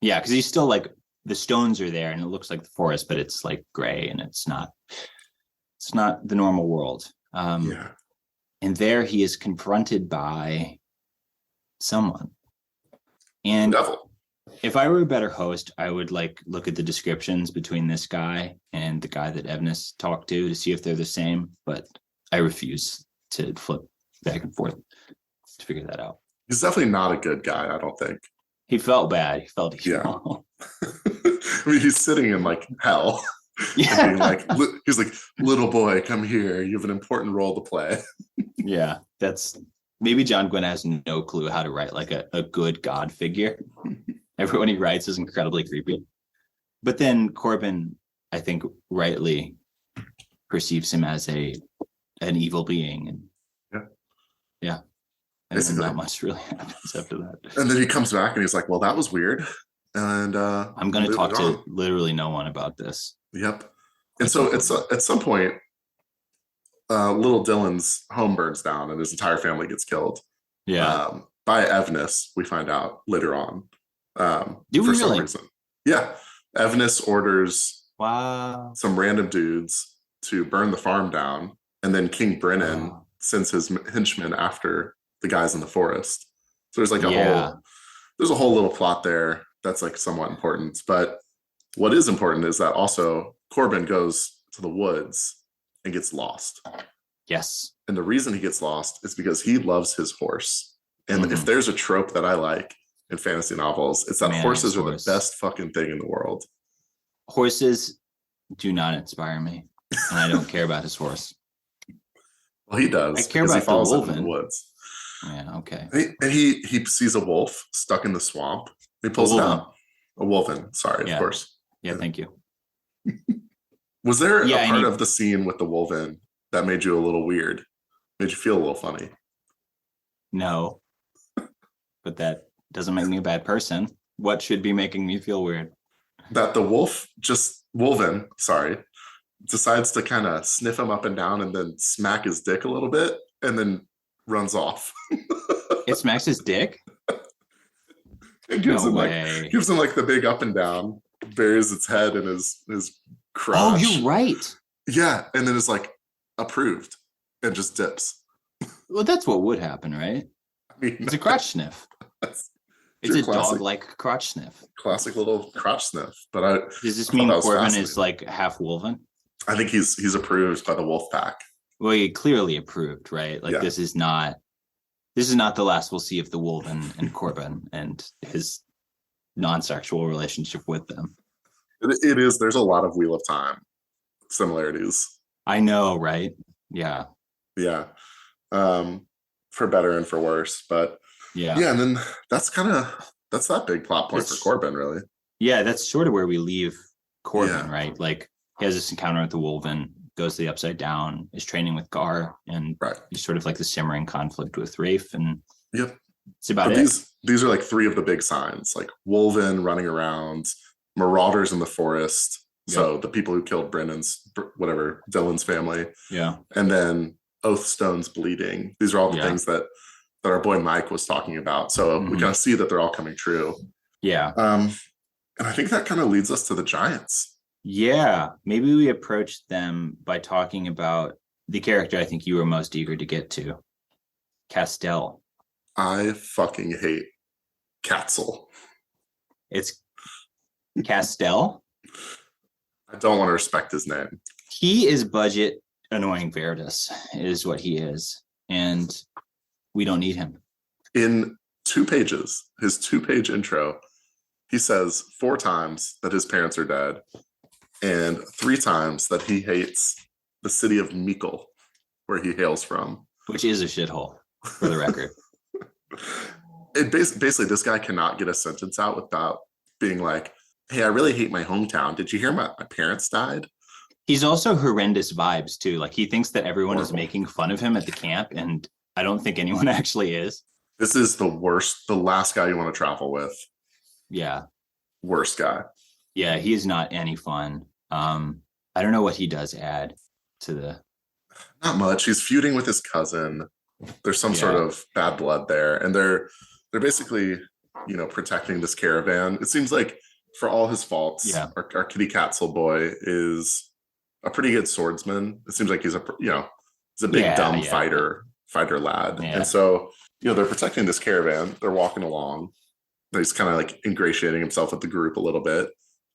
Yeah, because he's still like, the stones are there and it looks like the forest, but it's like gray and it's not the normal world. And there he is confronted by someone. And devil. If I were a better host, I would look at the descriptions between this guy and the guy that Evnis talked to see if they're the same, but I refuse to flip back and forth to figure that out. He's definitely not a good guy, I don't think. He felt bad. He felt evil. I mean, he's sitting in hell. Yeah. He's like, little boy, come here. You have an important role to play. Yeah, maybe John Gwynne has no clue how to write a good God figure. Everyone he writes is incredibly creepy. But then Corbin, I think, rightly perceives him as an evil being. And and then not much really happens after that. And then he comes back and he's like, well, that was weird. And I'm going to talk to literally no one about this. Yep. And so at some point, little Dylan's home burns down and his entire family gets killed. Yeah. By Evnis, we find out later on. Do we for some reason. Yeah. Evnis orders some random dudes to burn the farm down, and then King Brennan sends his henchmen after the guys in the forest. So there's there's a whole little plot there that's somewhat important. But what is important is that also Corbin goes to the woods and gets lost. Yes. And the reason he gets lost is because he loves his horse. And if there's a trope that I like in fantasy novels, it's that horses are the best fucking thing in the world. Horses do not inspire me. And I don't care about his horse. Well, he does. I care about he follows the him in the woods. Yeah, okay. And he sees a wolf stuck in the swamp. He pulls it out. A wolven, sorry, of course. Yeah, thank you. Was there a part of the scene with the wolven that made you a little weird? Made you feel a little funny? No. But that doesn't make me a bad person. What should be making me feel weird? That the wolven, decides to kind of sniff him up and down and then smack his dick a little bit and then runs off. It smacks his dick? It gives him the big up and down, buries its head in his crotch. Oh, you're right. Yeah, and then it's approved and just dips. Well, that's what would happen, right? I mean, it's a crotch sniff. It's a dog-like crotch sniff. Classic little crotch sniff. But does this mean Corbin is half wolven? I think he's approved by the wolf pack. Well, he clearly approved, right? This is not the last we'll see of the wolven and Corbin and his non-sexual relationship with them. It is. There's a lot of Wheel of Time similarities. I know, right? Yeah. Yeah. For better and for worse. But Yeah. and then that's that big plot point for Corbin, really. Yeah, that's sort of where we leave Corbin, Yeah. right? Like he has this encounter with the Wolven, goes to the Upside Down, is training with Gar, and he's sort of like the simmering conflict with Rafe, and it's about it. These are like three of the big signs, like Wolven running around, marauders in the forest. So the people who killed Brennan's whatever Dylan's family. Yeah. And then Oathstone's bleeding. These are all the things that our boy Mike was talking about. So we kind of see that they're all coming true. Yeah. And I think that kind of leads us to the Giants. Yeah. Maybe we approach them by talking about the character I think you were most eager to get to, Castell. I fucking hate Catzel. It's Castell. I don't want to respect his name. He is budget annoying Verdus, is what he is. And we don't need him. In 2 pages, his 2-page intro, he says 4 times that his parents are dead and 3 times that he hates the city of Meikle, where he hails from. Which is a shithole, for the record. Basically, this guy cannot get a sentence out without being like, hey, I really hate my hometown. Did you hear my parents died? He's also horrendous vibes, too. Like, he thinks that everyone is making fun of him at the camp, and I don't think anyone actually is. This is the worst, the last guy you want to travel with. Yeah. Worst guy. Yeah, he is not any fun. I don't know what he does add to the... Not much. He's feuding with his cousin. There's some sort of bad blood there. And they're basically, protecting this caravan. It seems like for all his faults, our kitty Catzel boy is a pretty good swordsman. It seems like he's a big dumb fighter lad. And so, they're protecting this caravan. They're walking along. He's kind of like ingratiating himself with the group a little bit.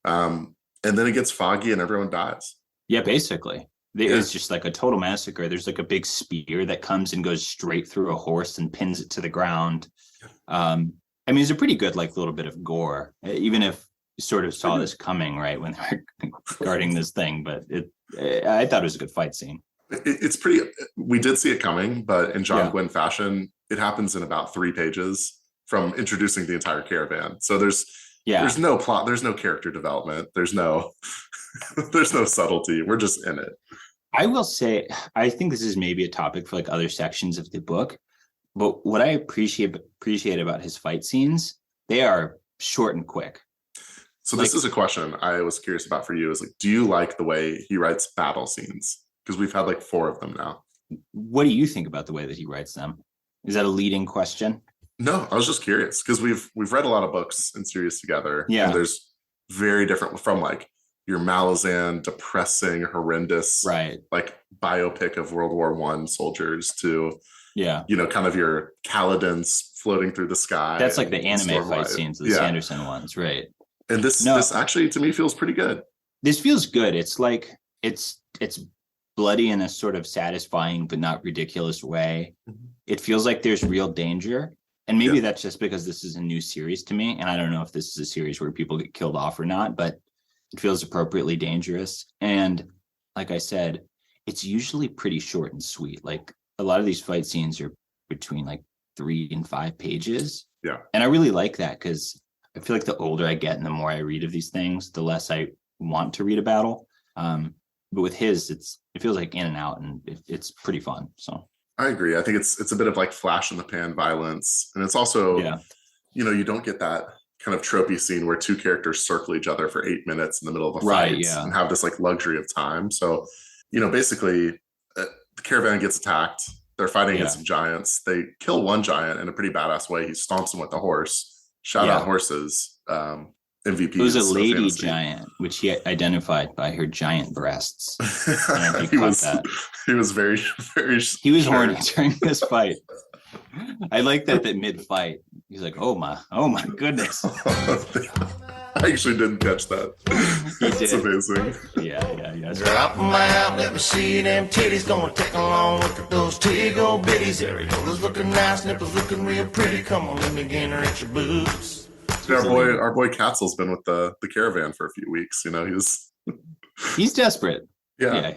And then it gets foggy and everyone dies. Yeah, basically. It's just like a total massacre. There's like a big spear that comes and goes straight through a horse and pins it to the ground. It's a pretty good like little bit of gore, even if you sort of saw this coming right when they're guarding this thing. But I thought it was a good fight scene. It's pretty. We did see it coming, but in John Gwynne fashion, it happens in about 3 pages from introducing the entire caravan. So there's no plot, there's no character development, there's no subtlety. We're just in it. I will say, I think this is maybe a topic for like other sections of the book, but what I appreciate about his fight scenes, they are short and quick. So this is a question I was curious about for you is like, do you like the way he writes battle scenes? Because we've had like 4 of them now. What do you think about the way that he writes them? Is that a leading question? No, I was just curious because we've read a lot of books and series together. Yeah. And there's very different from like your Malazan, depressing, horrendous, like biopic of World War I soldiers to, kind of your Kaladins floating through the sky. That's like the anime fight scenes, the Sanderson ones, right? And this actually to me feels pretty good. This feels good. It's like it's bloody in a sort of satisfying but not ridiculous way. Mm-hmm. It feels like there's real danger. And maybe that's just because this is a new series to me. And I don't know if this is a series where people get killed off or not, but it feels appropriately dangerous. And like I said, it's usually pretty short and sweet. Like a lot of these fight scenes are between like 3 and 5 pages. Yeah. And I really like that because I feel like the older I get and the more I read of these things, the less I want to read a battle. But with his, it feels like in and out and it's pretty fun. So I agree. I think it's a bit of like flash in the pan violence. And it's also, you don't get that kind of tropey scene where 2 characters circle each other for 8 minutes in the middle of a fight and have this like luxury of time. So, basically the caravan gets attacked. They're fighting against some giants. They kill one giant in a pretty badass way. He stomps him with the horse. Shout out horses. MVP. It was a lady giant, which he identified by her giant breasts. He was very, very. He was horny during this fight. I like that mid-fight, he's like, "Oh my goodness." I actually didn't catch that. It's amazing. Yeah. Drop them out, let me see them titties. Gonna take a long look at those tiggle bitties. Areolas looking nice, nipples looking real pretty. Come on, let me get her at your boobs. Our boy Catzel's been with the caravan for a few weeks. He's desperate. Yeah,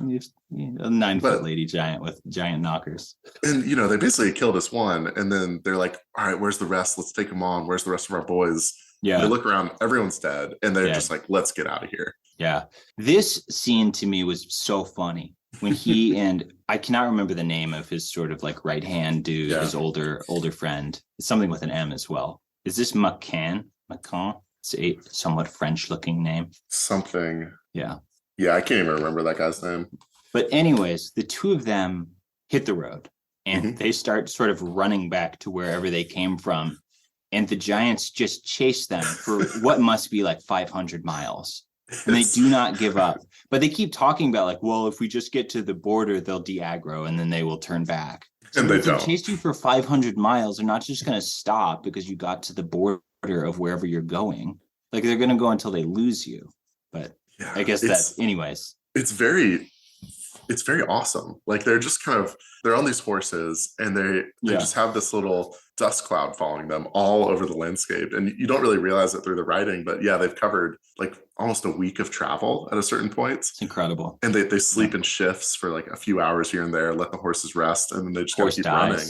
he's a 9-foot But- lady giant with giant knockers. And they basically killed us one, and then they're like, all right, where's the rest? Let's take them on. Where's the rest of our boys? Yeah. They look around, everyone's dead, and they're Yeah. just like, let's get out of here. Yeah. This scene to me was so funny when he and I cannot remember the name of his sort of like right hand dude, his older friend. It's something with an M as well. Is this McCann? It's a somewhat French looking name. Something. Yeah. Yeah, I can't even remember that guy's name. But anyways, the two of them hit the road and Mhm. they start sort of running back to wherever they came from. And the giants just chase them for what must be like 500 miles. And they do not give up. But they keep talking about like, well, if we just get to the border, they'll de-aggro and then they will turn back. So And they if they don't. chased you for 500 miles, they're not just going to stop because you got to the border of wherever you're going. Like they're going to go until they lose you. But Yeah, I guess that, anyways. it's very awesome. Like they're just they're on these horses, and they just have this little dust cloud following them all over the landscape, and you don't really realize it through the writing, but yeah, they've covered like almost a week of travel at a certain point. It's incredible. And they sleep in shifts for like a few hours here and there, let the horses rest, and then they just gotta keep running.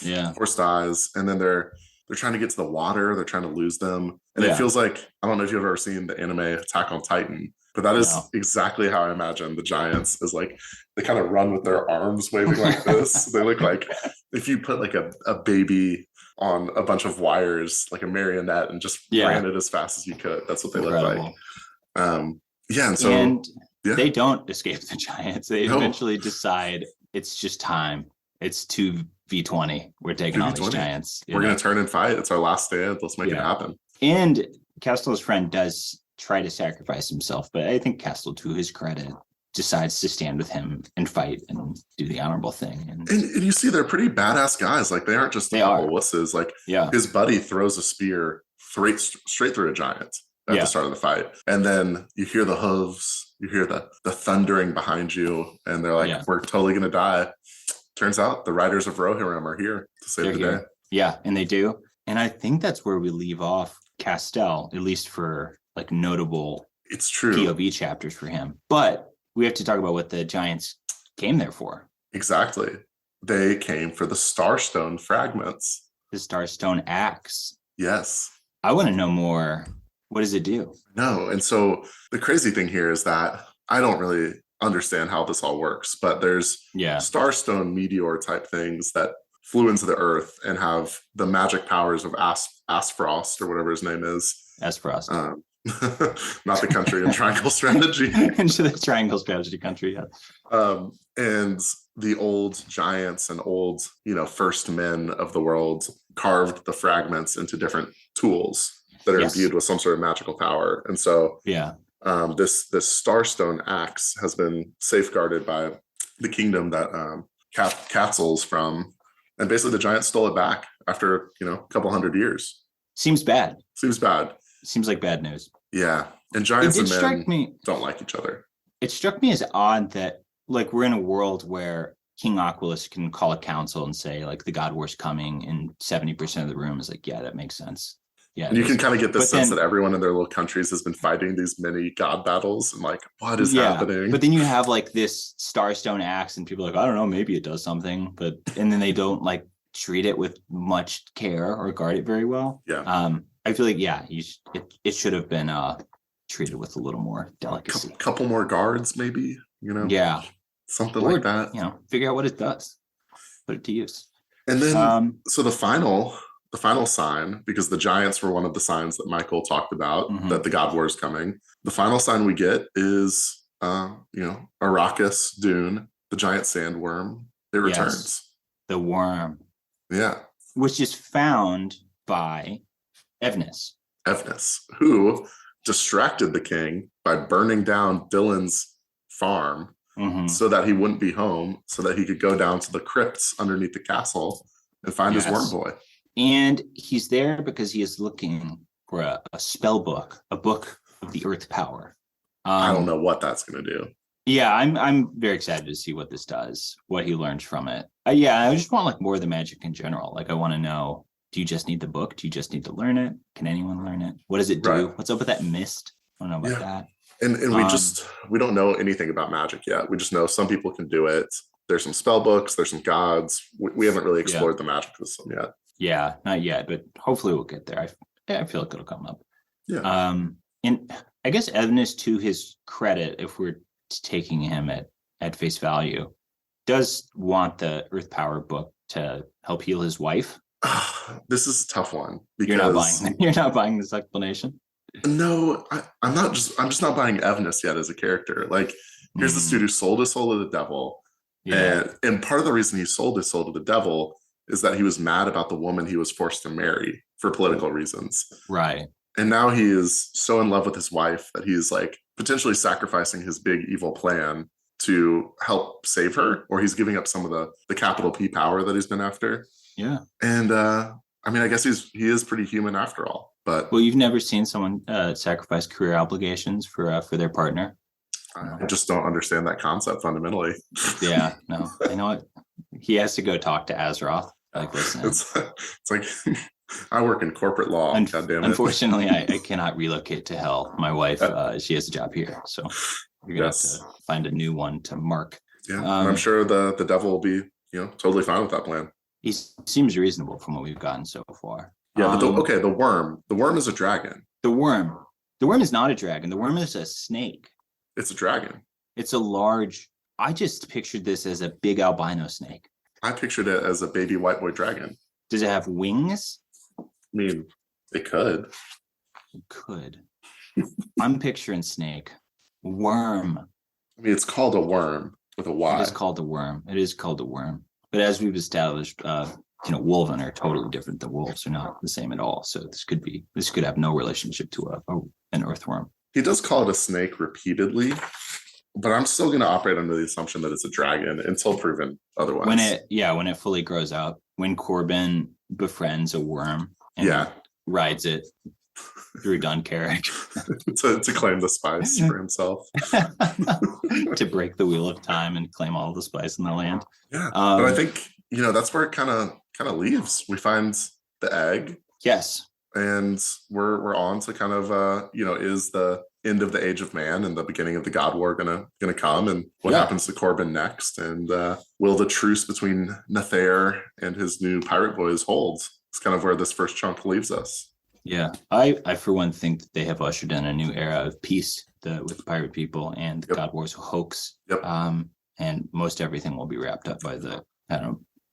Yeah. Horse dies, and then they're trying to get to the water, they're trying to lose them, and it feels like, I don't know if you've ever seen the anime Attack on Titan, but that is exactly how I imagine the giants, is like they kind of run with their arms waving like this. They look like if you put like a baby on a bunch of wires, like a marionette, and just ran it as fast as you could. That's what they look like. And so they don't escape the giants. They eventually decide it's just time. It's 2v20. We're taking on these giants. We're going to turn and fight. It's our last stand. Let's make it happen. And Castell's friend does try to sacrifice himself, but I think Castel, to his credit, decides to stand with him and fight and do the honorable thing. And you see, they're pretty badass guys. Like they aren't just wusses. Like his buddy throws a spear straight through a giant at the start of the fight, and then you hear the hooves, you hear the thundering behind you, and they're like, we're totally gonna die. Turns out the riders of Rohirrim are here to save the day. Yeah, and they do. And I think that's where we leave off Castell, at least for like notable POV chapters for him. But we have to talk about what the giants came there for. Exactly. They came for the Starstone fragments. The Starstone axe. Yes. I want to know more. What does it do? No. And so the crazy thing here is that I don't really understand how this all works, but there's Starstone meteor type things that flew into the earth and have the magic powers of Asfrost, or whatever his name is. Asfrost. Not the country in Triangle Strategy. Into the Triangle Strategy country, and the old giants and old, first men of the world carved the fragments into different tools that are imbued with some sort of magical power. And so this Starstone axe has been safeguarded by the kingdom that Catzel's from, and basically the giants stole it back after a couple hundred years. Seems bad. Seems like bad news. Yeah, and giants and men don't like each other. It struck me as odd that like we're in a world where King Aquilus can call a council and say like the God War's coming, and 70% of the room is like, that makes sense. Yeah, and you can kind of get the sense that everyone in their little countries has been fighting these mini god battles, and like, what is happening? But then you have like this Starstone axe, and people are like, I don't know, maybe it does something, and then they don't like treat it with much care or guard it very well. I feel like it should have been treated with a little more delicacy. Couple more guards, maybe. Something like that. Figure out what it does, put it to use. And then so the final sign, because the giants were one of the signs that Michael talked about, that the God War is coming. The final sign we get is Arrakis Dune, the giant sandworm. It returns. The worm. Yeah. Which is found by Evnis, who distracted the king by burning down Dylan's farm so that he wouldn't be home, so that he could go down to the crypts underneath the castle and find his worm boy. And he's there because he is looking for a spell book, a book of the earth power. I don't know what that's going to do. Yeah, I'm very excited to see what this does, what he learns from it. I just want like more of the magic in general. Like I want to know, do you just need the book? Do you just need to learn it? Can anyone learn it? What does it do? What's up with that mist? I don't know about that. And we don't know anything about magic yet. We just know some people can do it. There's some spell books, there's some gods. We haven't really explored the magic system yet. Yeah, not yet, but hopefully we'll get there. I feel like it'll come up. Yeah. And I guess Evnus, to his credit, if we're taking him at face value, does want the Earth Power book to help heal his wife. This is a tough one because you're not buying this explanation. No, I'm just not buying Evnus yet as a character. Like, here's this dude who sold his soul to the devil. Yeah. And part of the reason he sold his soul to the devil is that he was mad about the woman he was forced to marry for political reasons. Right. And now he is so in love with his wife that he's like potentially sacrificing his big evil plan to help save her, or he's giving up some of the capital P power that he's been after. Yeah. And I mean, I guess he is pretty human after all. But well, you've never seen someone sacrifice career obligations for their partner. I just don't understand that concept fundamentally. Yeah, no, I know it. He has to go talk to Azeroth. Like, listen, it's like I work in corporate law. God damn it. Unfortunately, I cannot relocate to hell. My wife, she has a job here, so you're gonna have to find a new one to mark. Yeah, and I'm sure the devil will be totally fine with that plan. He seems reasonable from what we've gotten so far. Yeah, but the worm is a dragon. The worm is not a dragon. The worm is a snake. It's a dragon. It's a large. I just pictured this as a big albino snake. I pictured it as a baby white boy dragon. Does it have wings? I mean, it could. It could. I'm picturing snake. Worm. I mean, it's called a worm with a Y. It is called a worm. It is called a worm. But as we've established, wolven are totally different. The wolves are not the same at all. So this could have no relationship to an earthworm. He does call it a snake repeatedly, but I'm still going to operate under the assumption that it's a dragon until proven otherwise. When it fully grows out, when Corbin befriends a worm and rides it through Dunkerque to claim the spice for himself, to break the wheel of time and claim all the spice in the land. Yeah, but I think that's where it kind of leaves. We find the egg. Yes. And we're on to kind of is the end of the age of man and the beginning of the God War gonna come, and what happens to Corbin next, and will the truce between Nethair and his new pirate boys hold? It's kind of where this first chunk leaves us. Yeah, I for one think that they have ushered in a new era of peace with the pirate people, and God War's hoax. Yep. And most everything will be wrapped up by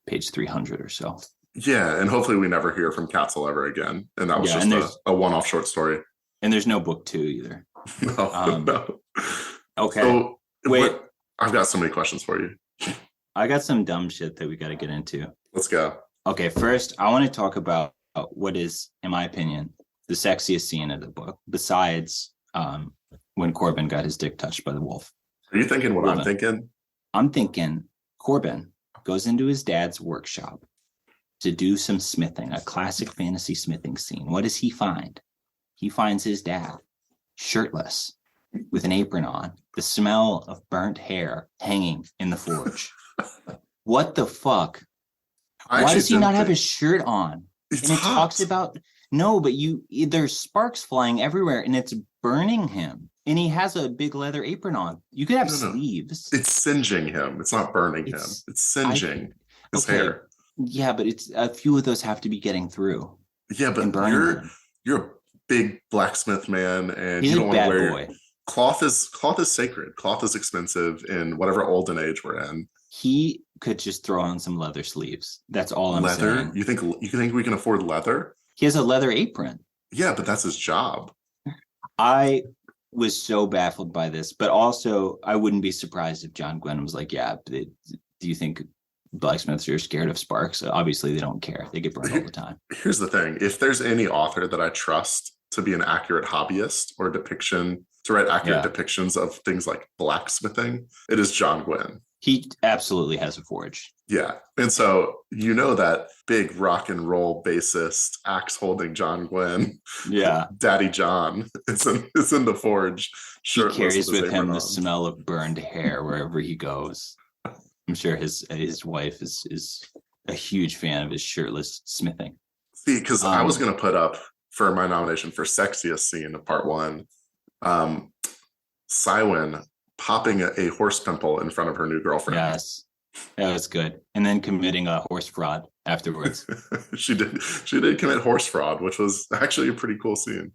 page 300 or so. Yeah, and hopefully we never hear from Catzel ever again. And that was just a one-off short story. And there's no book 2 either. No. Okay. So, wait. I've got so many questions for you. I got some dumb shit that we got to get into. Let's go. Okay, first, I want to talk about what is, in my opinion, the sexiest scene of the book, besides when Corbin got his dick touched by the wolf. Are you thinking what I'm thinking? I'm thinking Corbin goes into his dad's workshop to do some smithing, a classic fantasy smithing scene. What does he find? He finds his dad shirtless with an apron on, the smell of burnt hair hanging in the forge. What the fuck? Why does he not have his shirt on? It's and it hot. talks about but there's sparks flying everywhere and it's burning him. And he has a big leather apron on. You could have sleeves. It's singeing him. It's not burning him. It's singeing his hair. Yeah, but it's a few of those have to be getting through. Yeah, but you're a big blacksmith man, and He's you don't want to wear boy. Cloth is sacred. Cloth is expensive in whatever olden age we're in. He could just throw on some leather sleeves. That's all I'm leather? saying. You think we can afford leather? He has a leather apron. Yeah, but that's his job. I was so baffled by this, but also I wouldn't be surprised if John Gwynne was like, do you think blacksmiths are scared of sparks? Obviously they don't care. They get burned all the time. Here's the thing. If there's any author that I trust to be an accurate hobbyist or to write accurate depictions of things like blacksmithing, it is John Gwynne. He absolutely has a forge. Yeah. And so that big rock and roll bassist, axe holding John Gwynne. Yeah. Daddy John. It's in the forge. He carries with him the smell of burned hair wherever he goes. I'm sure his wife is a huge fan of his shirtless smithing. See, because I was going to put up for my nomination for sexiest scene of part 1, Cywin popping a horse pimple in front of her new girlfriend. Yes, that was good. And then committing a horse fraud afterwards. She did commit horse fraud, which was actually a pretty cool scene.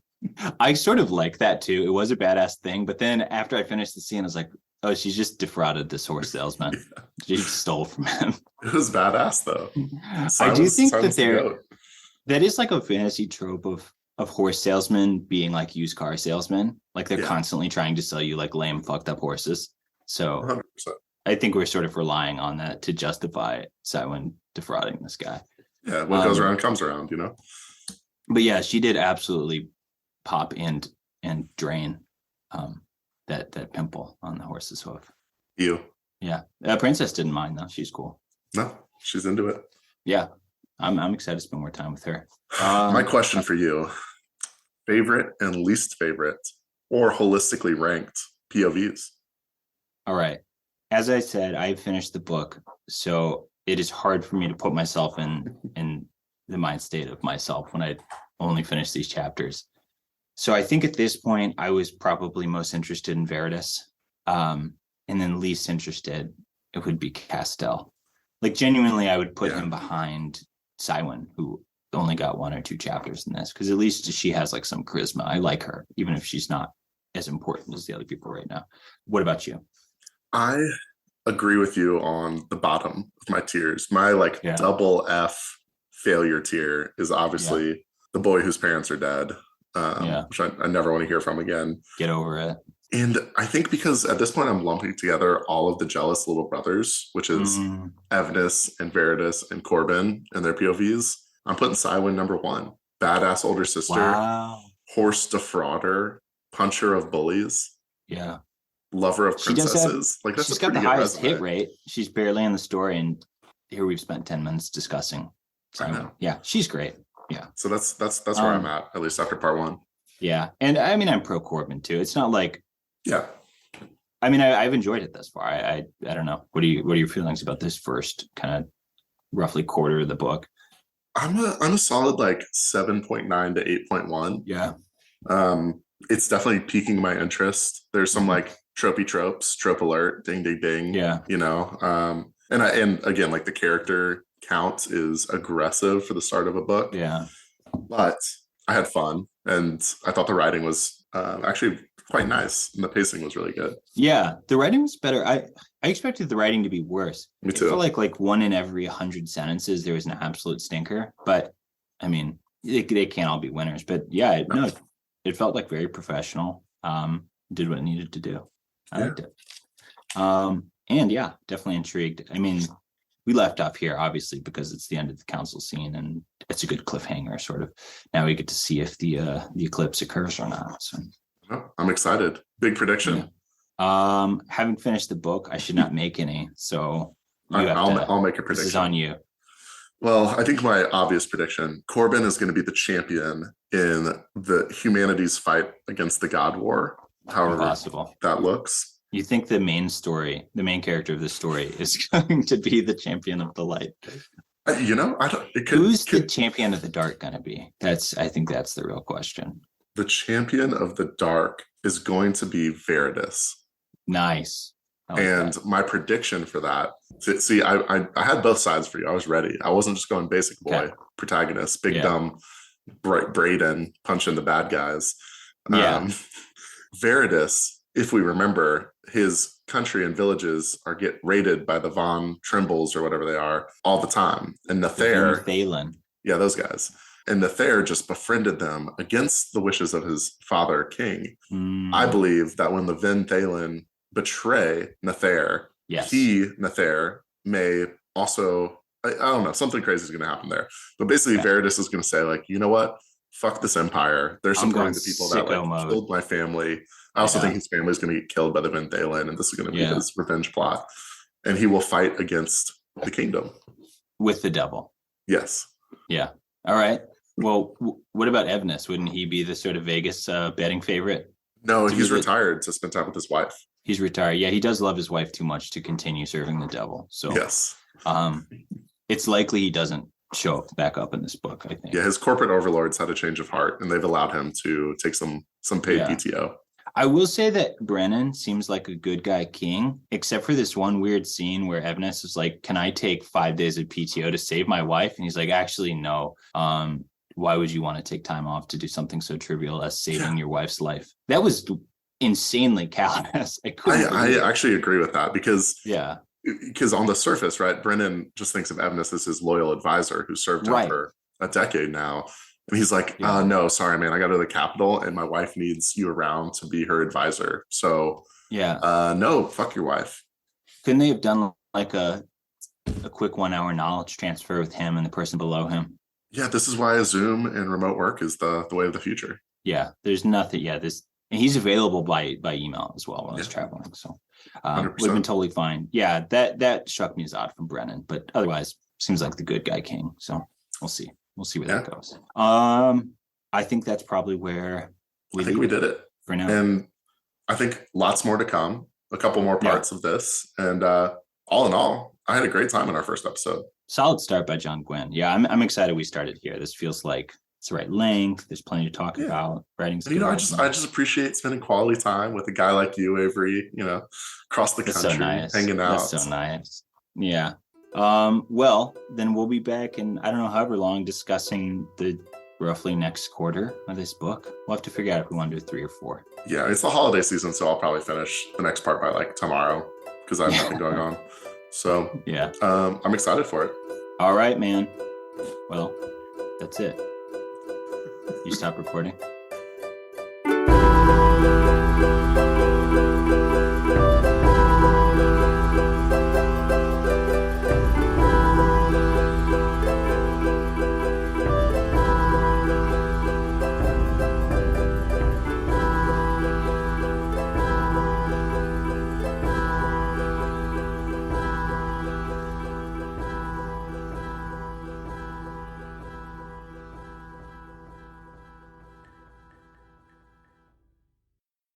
I sort of like that too. It was a badass thing. But then after I finished the scene, I was like, oh, she just defrauded this horse salesman. Yeah. She stole from him. It was badass though. I do think that is like a fantasy trope of horse salesmen being like used car salesmen. Like they're constantly trying to sell you like lame, fucked up horses. So 100%. I think we're sort of relying on that to justify Cywin defrauding this guy. Yeah, what goes around comes around, you know? But yeah, she did absolutely pop and drain that pimple on the horse's hoof. You. Yeah. Princess didn't mind though. She's cool. No, she's into it. Yeah. I'm excited to spend more time with her. My question for you, favorite and least favorite or holistically ranked POVs? All right. As I said, I finished the book, so it is hard for me to put myself in the mind state of myself when I only finished these chapters. So I think at this point, I was probably most interested in Veritas, and then least interested, it would be Castell. Like genuinely, I would put him behind Cywin, who only got 1 or 2 chapters in this, because at least she has like some charisma. I like her, even if she's not as important as the other people right now. What about you? I agree with you on the bottom of my tiers. My double F failure tier is obviously the boy whose parents are dead, which I never want to hear from again. Get over it. And I think because at this point I'm lumping together all of the jealous little brothers, which is Evnus and Veritas and Corbin and their POVs. I'm putting Cywin number 1. Badass older sister, horse defrauder, puncher of bullies. Yeah. Lover of princesses. She's got the highest hit rate. She's barely in the story, and here we've spent 10 minutes discussing. Yeah, she's great. Yeah. So that's where I'm at least after part 1. Yeah. And I mean, I'm pro Corbin too. It's not like, I mean, I've enjoyed it thus far. I don't know. What are your feelings about this first kind of roughly quarter of the book? I'm a solid 7.9 to 8.1. Yeah. It's definitely piquing my interest. There's some tropes, trope alert, ding ding ding. Yeah. You know. And again, the character count is aggressive for the start of a book. Yeah. But I had fun, and I thought the writing was actually quite nice, and the pacing was really good. Yeah, the writing was better. I expected the writing to be worse. Me too. I felt like 1 in every 100 sentences there was an absolute stinker. But I mean, they can't all be winners. But yeah, it felt like very professional. Did what it needed to do. I liked it. And yeah, definitely intrigued. I mean, we left off here obviously because it's the end of the council scene, and it's a good cliffhanger. Sort of. Now we get to see if the eclipse occurs or not. So. I'm excited. Big prediction. Yeah. Haven't finished the book. I should not make any. So I'll make a prediction. This is on you. Well, I think my obvious prediction, Corbin is going to be the champion in the humanity's fight against the God War. However Impossible. That looks. You think the main character of the story is going to be the champion of the light? You know, I don't. Who's the champion of the dark going to be? I think that's the real question. The champion of the dark is going to be Veritas. Nice. My prediction for that. See, I had both sides for you. I was ready. I wasn't just going basic boy protagonist, big dumb Brayden punching the bad guys. Veritas, if we remember, his country and villages get raided by the Von Trimbles or whatever they are all the time. And Nethair, those guys. And Nethair just befriended them against the wishes of his father, king. I believe that when the Vin Thalen betray Nethair, Nethair, may also, I don't know, something crazy is going to happen there. But basically, Veritas is going to say, you know what? Fuck this empire. They're supporting the people that killed my family. I also think his family is going to get killed by the Vin Thalen, and this is going to be his revenge plot. And he will fight against the kingdom. With the devil. Yes. Yeah. All right. Well, what about Evnus? Wouldn't he be the sort of Vegas betting favorite? No, he's retired to spend time with his wife. He's retired. Yeah, he does love his wife too much to continue serving the devil. So yes, it's likely he doesn't show back up in this book, I think. Yeah, his corporate overlords had a change of heart, and they've allowed him to take some paid PTO. I will say that Brennan seems like a good guy king, except for this one weird scene where Evness is like, can I take 5 days of PTO to save my wife? And he's like, actually, no. Why would you want to take time off to do something so trivial as saving your wife's life? That was insanely callous. I actually agree with that because yeah, on the surface, right, Brennan just thinks of Evness as his loyal advisor who served him for a decade now. And he's like, no, sorry, man, I got to the Capitol and my wife needs you around to be her advisor. So no, fuck your wife. Couldn't they have done like a quick 1 hour knowledge transfer with him and the person below him? Yeah, this is why Zoom and remote work is the way of the future. Yeah, there's nothing. Yeah, and he's available by email as well when he's traveling. So would have been totally fine. Yeah, that struck me as odd from Brennan, but otherwise seems like the good guy king. So we'll see. We'll see where that goes. I think that's probably where we did it for now. And I think lots more to come, a couple more parts of this. And all in all, I had a great time in our first episode. Solid start by John Gwynne. Yeah, I'm excited we started here. This feels like it's the right length. There's plenty to talk about. Writing's good. I just appreciate spending quality time with a guy like you, Avery, across the country, hanging out. That's so nice. Yeah. Well, then we'll be back in, I don't know, however long, discussing the roughly next quarter of this book. We'll have to figure out if we want to do 3 or 4. Yeah, it's the holiday season, so I'll probably finish the next part by like tomorrow because I have nothing going on. So yeah, I'm excited for it. All right, man. Well, that's it. You stop recording.